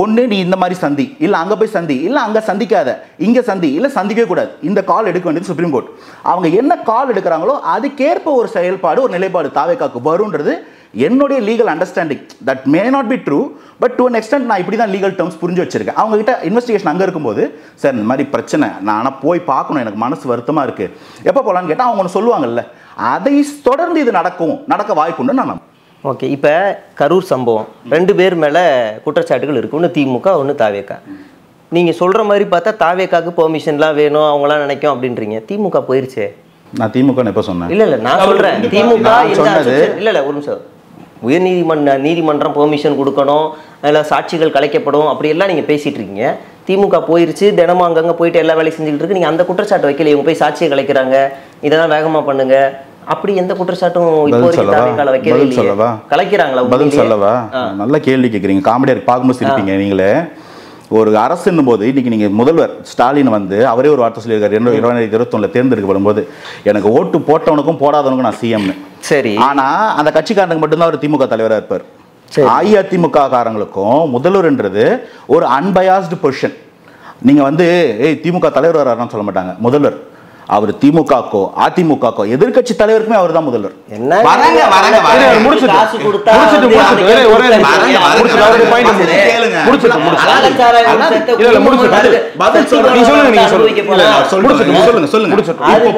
ஒன்று நீ இந்த மாதிரி சந்தி, இல்லை அங்கே போய் சந்தி, இல்லை அங்கே சந்திக்காத, இங்கே சந்தி, இல்லை சந்திக்கவே கூடாது, இந்த கால் எடுக்க வேண்டியது சுப்ரீம் கோர்ட். அவங்க என்ன கால் எடுக்கிறாங்களோ அதுக்கேற்ப ஒரு செயல்பாடு ஒரு நிலைப்பாடு தாவேக்காக்கு வரும்ன்றது என்னுடைய legal understanding. That may not be true, but to an extent நான் இப்படி தான் லீகல் டேர்ம்ஸ் புரிஞ்சு வச்சிருக்கேன். அவங்க கிட்ட இன்வெஸ்டிகேஷன் அங்கே இருக்கும்போது சார் இந்த மாதிரி பிரச்சனை, நான் ஆனால் போய் பார்க்கணும், எனக்கு மனசு வருத்தமாக இருக்குது, எப்போ போகலான்னு கேட்டால் அவங்க ஒன்று சொல்லுவாங்கல்ல, அதை தொடர்ந்து இது நடக்க வாய்ப்புன்னு நான்.
ஓகே, இப்போ கரூர் சம்பவம் 2 பேர் மேலே குற்றச்சாட்டுகள் இருக்குது, ஒன்று திமுக ஒன்று தாவேக்கா. நீங்கள் சொல்கிற மாதிரி பார்த்தா தாவேக்காக்கு பெர்மிஷன்லாம் வேணும் அவங்களாம் நினைக்கும் அப்படின்றீங்க, திமுக போயிருச்சே.
நான் திமுக எப்போ சொன்னேன்?
இல்லை நான் சொல்கிறேன் திமுக இல்லை ஒரு நிமிஷம், நீதிமன்றம் பெர்மிஷன் கொடுக்கணும், அதில் சாட்சிகள் கலைக்கப்படும் அப்படியெல்லாம் நீங்கள் பேசிகிட்டு இருக்கீங்க. திமுக போயிருச்சு, தினமும் அங்கங்கே போயிட்டு எல்லா வேலையும் செஞ்சுக்கிட்டு இருக்கு, நீங்கள் அந்த குற்றச்சாட்டு வைக்கல, இவங்க போய் சாட்சியை கலைக்கிறாங்க, இதெல்லாம் வேகமாக பண்ணுங்க, அப்படி எந்த குற்றச்சாட்டும் கலைக்கிறாங்களா?
பதில் சொல்லவா? நல்ல கேள்வி கேட்குறீங்க, காமெடியா பார்க்கும்போது சிரிப்பீங்க நீங்களே. ஒரு அரசுன்னும் போது இன்னைக்கு நீங்க முதல்வர் ஸ்டாலின் வந்து அவரே ஒரு வார்த்தை சொல்லியிருக்காரு, 2021 தேர்ந்தெடுக்கப்படும் போது எனக்கு ஓட்டு போட்டவனுக்கும் போடாதவனுக்கும் நான் சிஎம்னு. சரி, ஆனா அந்த கட்சிக்காரனுக்கு மட்டும்தான் ஒரு திமுக தலைவராக இருப்பார். அஇஅதிமுக காரங்களுக்கும் முதல்வர்ன்றது ஒரு அன்பயாஸ்டு பொசிஷன். நீங்க வந்து திமுக தலைவர் வர்றாருன்னு சொல்ல மாட்டாங்க, முதல்வர் அவர் திமுகக்கோ அதிமுகக்கோ எதிர்கட்சி தலைவருக்குமே அவர் தான் முதல்வர்.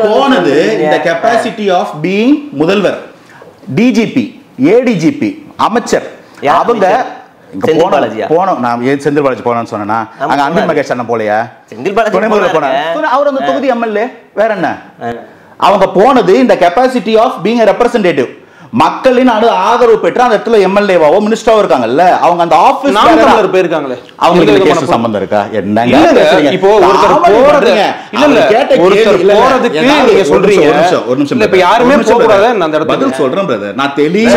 போனது இந்த கெப்பாசிட்டி ஆஃப் பீயிங் முதல்வர், டிஜிபி, ஏடிஜிபி, அமைச்சர், அவங்க போனோம். நான் செந்தில் பாலாஜி போனேன்னு சொன்னா அங்க அன்பில் மகேஷ் அண்ணன் போலையா? துணை முதல்வர் போனார், அவர் அந்த தொகுதி எம்எல்ஏ, வேற என்ன? அவங்க போனது இந்த capacity of being a representative, மக்களின் ஆதரவு பெற்று அந்த இடத்துல எம்எல்ஏவாவோ மினிஸ்டராவோ இருக்காங்கல்ல, அவங்க அந்த ஆபீஸ் போயிருக்காங்களே, அவங்களுக்கு கேஸ் சம்பந்தம் இருக்கா? என்னங்க இப்போ ஒருத்தர் போறது இல்ல ஒருத்தர் போறதுக்கு நீங்க சொல்றீங்க, ஒரு நிமிஷம் இப்ப யாருமே போக கூடாது, நான் அந்த இடத்துல பதில் சொல்றேன் பிரதர், நான் தெளிவா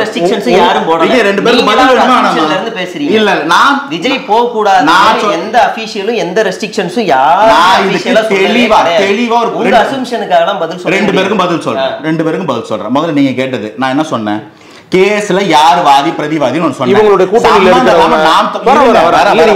ரெஸ்ட்ரிக்ஷன்ஸ் யாரும் போடல, நீங்க ரெண்டு பேரும் பதில் இருந்து பேசுறீங்க. இல்ல நான் விஜய் போக கூடாது, எந்த அபிஷியலும் எந்த ரெஸ்ட்ரிக்ஷன்ஸும் யாரும் தெளிவா ஒரு அசம்ஷனுக்காக எல்லாம் பதில் சொல்றேன். ரெண்டு பேருக்கும் பதில் சொல்றேன். முதல்ல நீங்க கேட்டது நான் என்ன சொன்னேன், கேஸ்ல யார் வாதி பிரதிவாதி சொன்னேன், இவங்களுடைய கூட்டணியில இருக்கிறவங்க நான்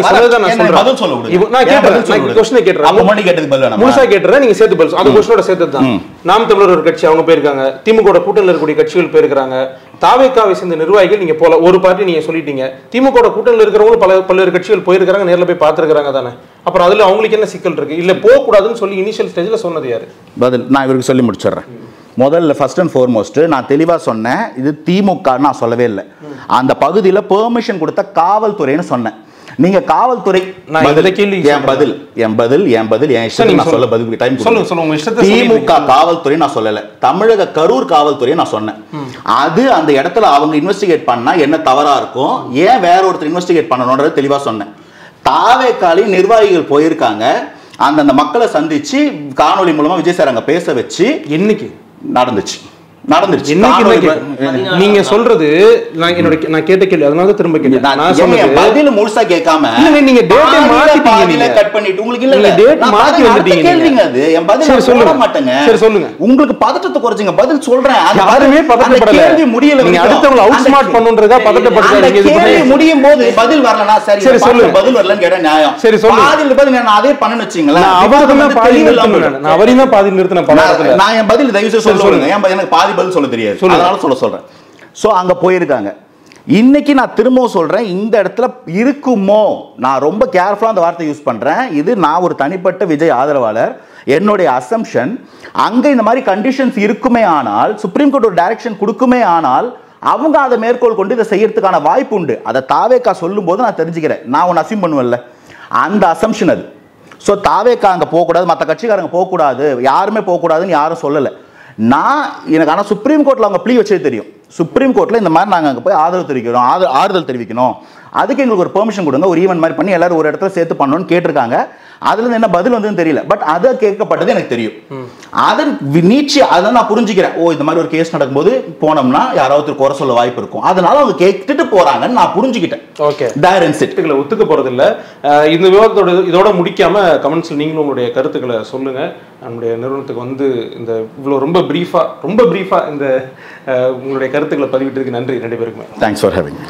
சொல்றத நான் சொல்றேன், பதில் சொல்ல விடுங்க. நான் கேட்டேன், क्वेश्चन கேட்றேன், அப்ப மணி கேட்டதுக்கு பதில் வேணாம், முழுசா கேட்றேன், நீங்க சேர்த்து பதில். அந்த क्वेश्चनோட சேர்த்து தான் நாம் தமிழர் ஒரு கட்சி அவங்க போயிருக்காங்க, திமுக கூட்டணியில இருக்கக்கூடிய கட்சிகள் போயிருக்காங்க, தாவேக்காவை சேர்ந்த நிர்வாகிகள் நீங்க போல ஒரு பார்ட்டி நீங்க சொல்லிட்டீங்க, திமுக கூட்டணியில இருக்கிறவங்க பல்வேறு கட்சிகள் போயிருக்காங்க, நேர்ல போய் பார்த்திருக்காங்க தானே, அப்புறம் அதுல அவங்களுக்கு என்ன சிக்கல் இருக்கு? இல்ல போக கூடாதுன்னு சொல்லி இனிஷியல் ஸ்டேஜ்ல சொன்னது யாரு? பதில் நான் இவருக்கு சொல்லி முடிச்சிடுறேன். முதல்ல ஃபர்ஸ்ட் அண்ட் ஃபார்மோஸ்ட் நான் தெளிவாக சொன்னேன், இது திமுக நான் சொல்லவே இல்லை, அந்த பகுதியில் பெர்மிஷன் கொடுத்த காவல்துறைன்னு சொன்னேன். நீங்க காவல்துறை திமுக காவல்துறை நான் சொல்லல, தமிழக கரூர் காவல்துறை நான் சொன்னேன். அது அந்த இடத்துல அவங்க இன்வெஸ்டிகேட் பண்ணா என்ன தவறா இருக்கும், ஏன் வேற ஒருத்தர் இன்வெஸ்டிகேட் பண்ணணும்ன்றது தெளிவா சொன்னேன். தாவேக்காலி நிர்வாகிகள் போயிருக்காங்க, அந்த மக்களை சந்திச்சு காணொலி மூலமா விஜய் சார் அங்க பேச வச்சு இன்னைக்கு நடந்துச்சு. நடந்துருச்சு.
நீங்க சொல்றது நான் கேட்ட கேள்வி, அதனால திரும்ப கேள்வி. நான் சொன்னது
பதில் முழுசா கேட்காம
நீங்க டேட்டை மாத்திட்டீங்க,
கட் பண்ணிட்டு உங்களுக்கு இல்ல
டேட் மாத்தி வந்துட்டீங்க.
கேள்விங்க அது என் பதில் சொல்ல மாட்டேங்க.
சரி சொல்லுங்க.
உங்களுக்கு பதட்டத்தை குறைச்சுங்க, பதில் சொல்றேன்.
யாருமே பதட்டப்படல.
கேள்வி முடியல,
நீங்க அடுத்தவங்க அவுட் ஸ்மார்ட் பண்ணுன்றதா பதட்டப்படுறீங்க.
கேள்வி முடியும் போது பதில் வரலனா சரி சொல்லுங்க, பதில் வரலன்னு கேட்டா நியாயம்.
சரி சொல்லுங்க.
பாதியில பதில் நான் அதே பண்ணனும் வெச்சீங்களா?
நான் அவர்தான் பாதி நிறுத்தணும். நான் அவரையும் தான் பாதி நிறுத்தின பதட்டத்துல.
நான் என் பதில் தயவு செய்து சொல்லுங்க. எனக்கு பாதி பதில் சொல்ல தெரியாது, அதனால சொல்றேன். சோ அங்க போயிருக்காங்க. இன்னைக்கு நான் திரும்பவும் சொல்றேன், இந்த இடத்துல இருக்குமோ, நான் ரொம்ப கேர்ஃபுல்லா அந்த வார்த்தை யூஸ் பண்றேன். இது நான் ஒரு தனிப்பட்ட விஜய் ஆதரவாளர், என்னுடைய அசம்ஷன். அங்க இந்த மாதிரி கண்டிஷன்ஸ் இருக்குமே ஆனால், சுப்ரீம் கோர்ட் ஒரு டைரக்ஷன் கொடுக்குமே ஆனால், அவங்க அதை மேற்கோள் கொண்டு இதை செய்யறதுக்கான வாய்ப்பு உண்டு. அதை தாவேக்கா சொல்லும் போது நான் தெரிஞ்சுக்கிறேன். நான் ஒன்று அசியூம் பண்ணுவேன்ல, அந்த அசம்ஷன் அது. ஸோ தாவேக்கா அங்கே போகக்கூடாது, மற்ற கட்சிக்காரங்க போகக்கூடாது, யாருமே போகக்கூடாதுன்னு யாரும் சொல்லலை. எனக்கு ஆனால் சுப்ரீம் கோர்ட்டில் அவங்க ப்ளீ வச்சது தெரியும். சுப்ரீம் கோர்ட்டில் இந்த மாதிரி நாங்கள் அங்கே போய் ஆறுதல் தெரிவிக்கணும், அதுக்கு எங்களுக்கு ஒரு பெர்மிஷன் கொடுங்க, ஒரு ஈவென்ட் மாதிரி பண்ணி எல்லாரும் ஒரு இடத்துல சேர்த்து பண்ணணும்னு கேட்டிருக்காங்க. அதுல என்ன பதில் வந்ததுன்னு தெரியல, பட் அதை கேட்கப்பட்டது எனக்கு தெரியும். அதன் நீட்சி அதை நான் புரிஞ்சுக்கிறேன். ஓ, இந்த மாதிரி ஒரு கேஸ் நடக்கும்போது போனோம்னா யாராவது குறை சொல்ல வாய்ப்பு இருக்கும், அதனால அவங்க கேட்டுட்டு போறாங்கன்னு நான் புரிஞ்சுக்கிட்டேன். ஓகே,
ஒத்துக்க போறது இல்ல. இந்த விவாதத்தோட இதோட முடிக்காம கமெண்ட்ஸ்ல நீங்களும் உங்களுடைய கருத்துக்களை சொல்லுங்க. நம்முடைய நிறுவனத்துக்கு வந்து இந்த இவ்வளவு ரொம்ப பிரீஃபா இந்த உங்களுடைய கருத்துக்களை பதிவிட்டதுக்கு நன்றி ரெண்டு பேருக்குமே.
Thanks for having.